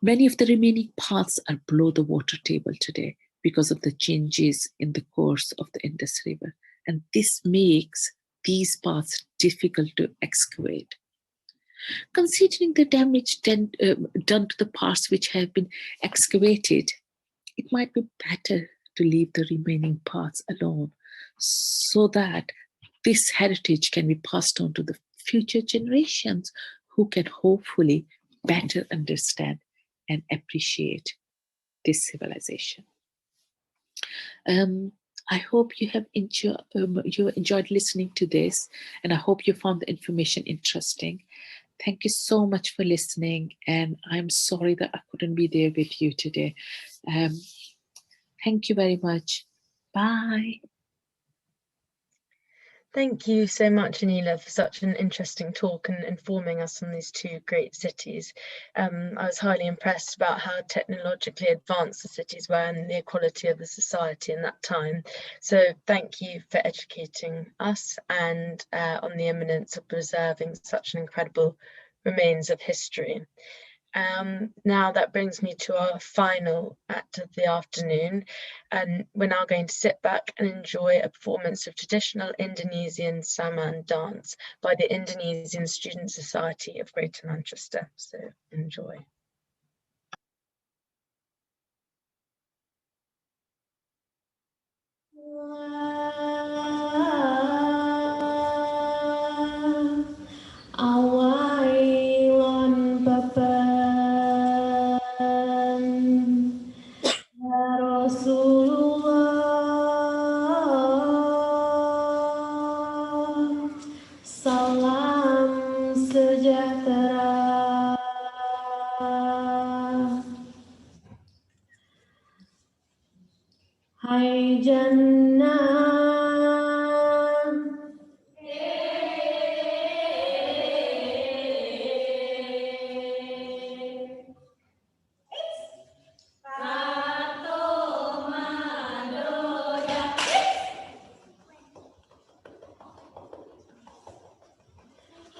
Many of the remaining parts are below the water table today because of the changes in the course of the Indus River, and this makes these parts difficult to excavate. Considering the damage done to the parts which have been excavated, it might be better to leave the remaining parts alone so that this heritage can be passed on to the future generations who can hopefully better understand and appreciate this civilization. I hope you have enjoyed listening to this, and I hope you found the information interesting. Thank you so much for listening, and I'm sorry that I couldn't be there with you today. Thank you very much. Bye. Thank you so much, Anila, for such an interesting talk and informing us on these two great cities. I was highly impressed about how technologically advanced the cities were and the equality of the society in that time. So thank you for educating us and on the eminence of preserving such an incredible remains of history. Now that brings me to our final act of the afternoon, and we're now going to sit back and enjoy a performance of traditional Indonesian Saman dance by the Indonesian Student Society of Greater Manchester. So enjoy. Awailon beban ya Rasulullah, salam sejahtera. Hai Jannah,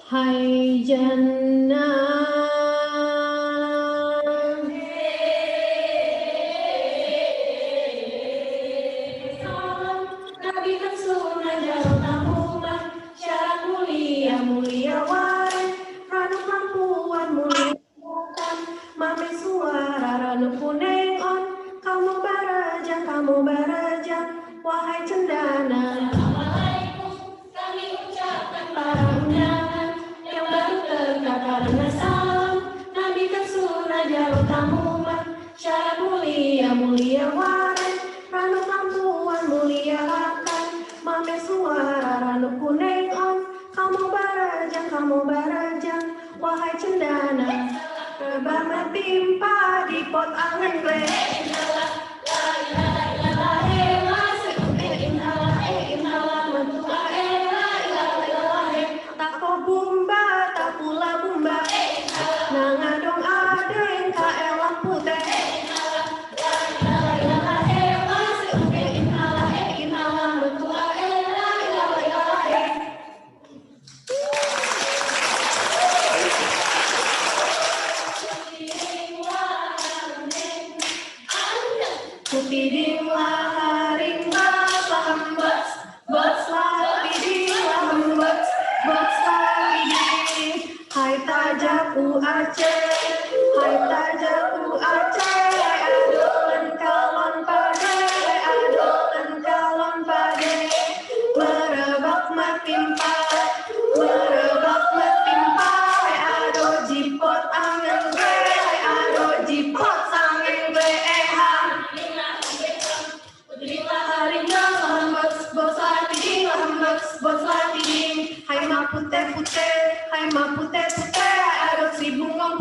Hai Jannah, Nabi kan sunnah jalan tamuman, syarat mulia mulia wae, ranu lampuan mulia bukan, mami suara ranu kuneon, kamu barajang, wahai cendana. Kami ucapkan para undangan yang baru tegak karena salam. Nabi kan sunnah jalan tamuman, syarat mulia mulia wae, ranu lampuan mulia akan, mame suara ranu kuneon, kamu barajang, wahai cendana. Rebah timpa di pot angin gle. Hai tajaku Aceh, adolan kalon pade, merebak matimpa, ado jipot angin gue, ado jipot angin gue, bos lagi, hai ma putih, ado si bungong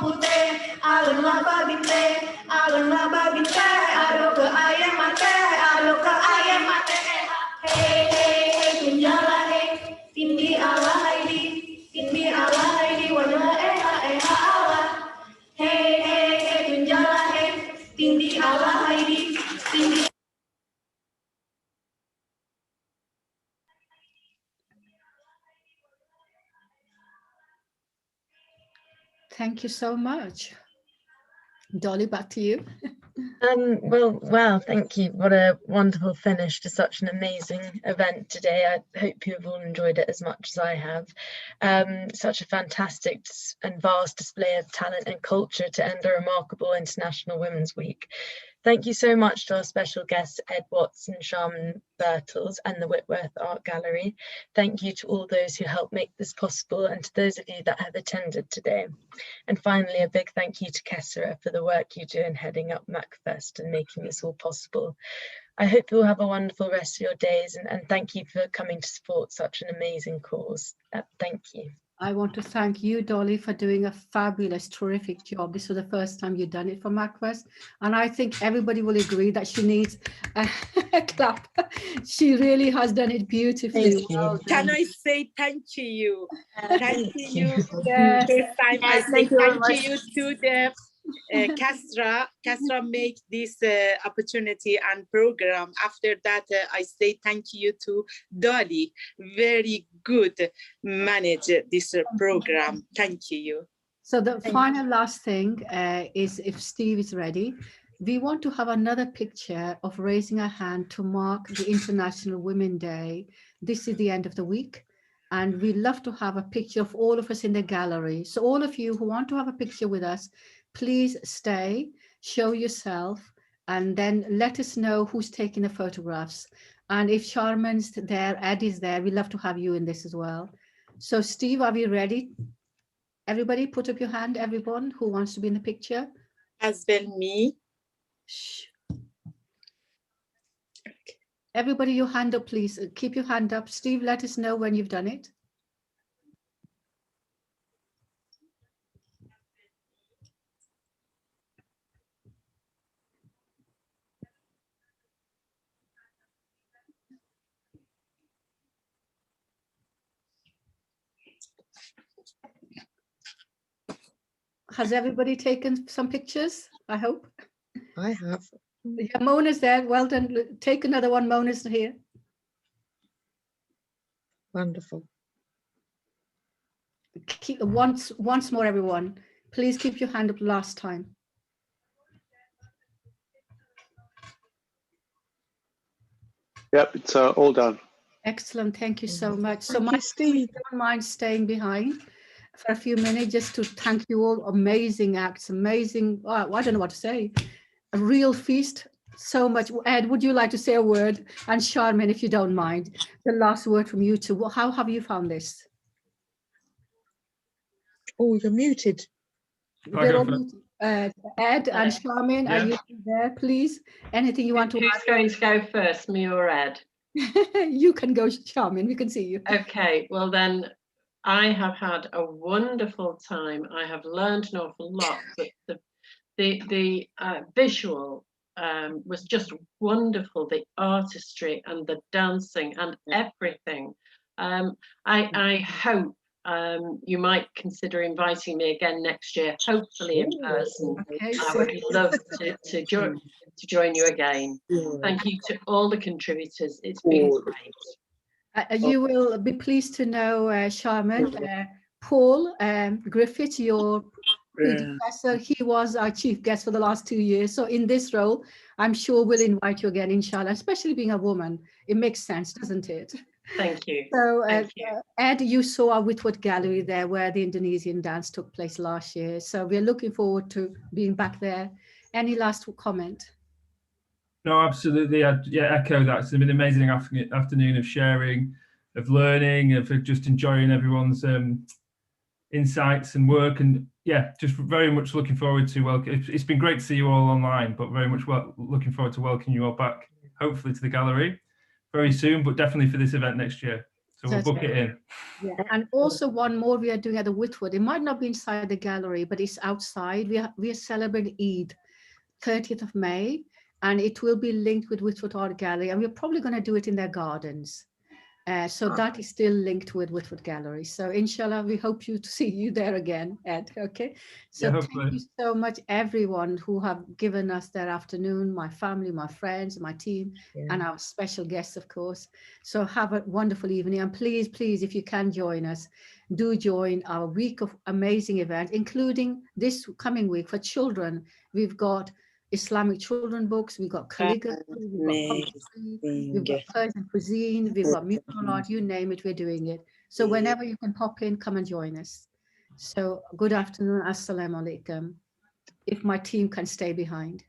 putih, alun laba binte, ado ke ayam mate, hey, tunjala hey, tindi ala haidi, wana ala, hey, tunjala hey, tindi ala haidi, tindi. Thank you so much. Dolly, back to you. Well, thank you. What a wonderful finish to such an amazing event today. I hope you have all enjoyed it as much as I have. Such a fantastic and vast display of talent and culture to end a remarkable International Women's Week. Thank you so much to our special guests, Ed Watts and Sharman Birtles and the Whitworth Art Gallery. Thank you to all those who helped make this possible and to those of you that have attended today. And finally, a big thank you to Kesra for the work you do in heading up MACFEST and making this all possible. I hope you'll have a wonderful rest of your days and thank you for coming to support such an amazing cause. Thank you. I want to thank you, Dolly, for doing a fabulous, terrific job. This was the first time you've done it for MACFEST, and I think everybody will agree that she needs a clap. She really has done it beautifully. Well done. Can I say thank you? Thank you. Yes. First time I Yes, say thank you very thank you much. to the Kesra. Kesra make this opportunity and program. After that, I say thank you to Dolly. Very good manage this program. Thank you. So the final last thing is, if Steve is ready, we want to have another picture of raising a hand to mark the International Women's Day. This is the end of the week. And we'd love to have a picture of all of us in the gallery. So all of you who want to have a picture with us, please stay, show yourself, and then let us know who's taking the photographs. And if Sharman's there, Ed is there, we'd love to have you in this as well. So Steve, are we ready? Everybody put up your hand, everyone who wants to be in the picture. As well me. Shh. Everybody, your hand up, please. Keep your hand up. Steve, let us know when you've done it. Has everybody taken some pictures? I hope. I have. Yeah, Mona's there. Well done. Take another one. Mona's here. Wonderful. Keep, once more, everyone. Please keep your hand up last time. Yep, it's all done. Excellent. Thank you so much. So my Steve, don't mind staying behind for a few minutes just to thank you all. Amazing acts, amazing. Oh, I don't know what to say. A real feast. So much. Ed, would you like to say a word? And Sharman, if you don't mind, the last word from you two. How have you found this? Oh, you're muted. They're all muted. Ed and Sharman, are you there, please? Anything you want to Who's add? going to go first, me or Ed? You can go, Sharman. We can see you. Okay, well then, I have had a wonderful time. I have learned an awful lot, but the visual was just wonderful. The artistry and the dancing and everything. I hope you might consider inviting me again next year, hopefully in person. Okay, I would love to join you again. Thank you to all the contributors. It's been great. You will be pleased to know, Sharman, Paul Griffith, your predecessor, he was our chief guest for the last 2 years. So in this role, I'm sure we'll invite you again, inshallah, especially being a woman. It makes sense, doesn't it? Thank you. So, Thank you. Ed, you saw our Whitworth Gallery there where the Indonesian dance took place last year. So we're looking forward to being back there. Any last comment? No, absolutely. Yeah, echo that. It's been an amazing afternoon of sharing, of learning, of just enjoying everyone's insights and work. And yeah, just very much looking forward to welcome. It's been great to see you all online, but very much looking forward to welcoming you all back, hopefully to the gallery very soon, but definitely for this event next year. So we'll book it in. Yeah, and also one more we are doing at the Whitworth. It might not be inside the gallery, but it's outside. We are celebrating Eid, 30th of May, and it will be linked with Whitworth Art Gallery, and we're probably going to do it in their gardens. So that is still linked with Whitworth Gallery. So inshallah, we hope to see you there again, Ed. Okay. So Yeah, thank you so much, everyone who have given us their afternoon, my family, my friends, my team, and our special guests, of course. So have a wonderful evening. And please, please, if you can join us, do join our week of amazing events, including this coming week for children. We've got Islamic children books, we've got calligraphy, we've got poetry, we've got Persian cuisine, we've got mural art, you name it, we're doing it. So whenever you can pop in, come and join us. So good afternoon, assalamu alaikum, if my team can stay behind.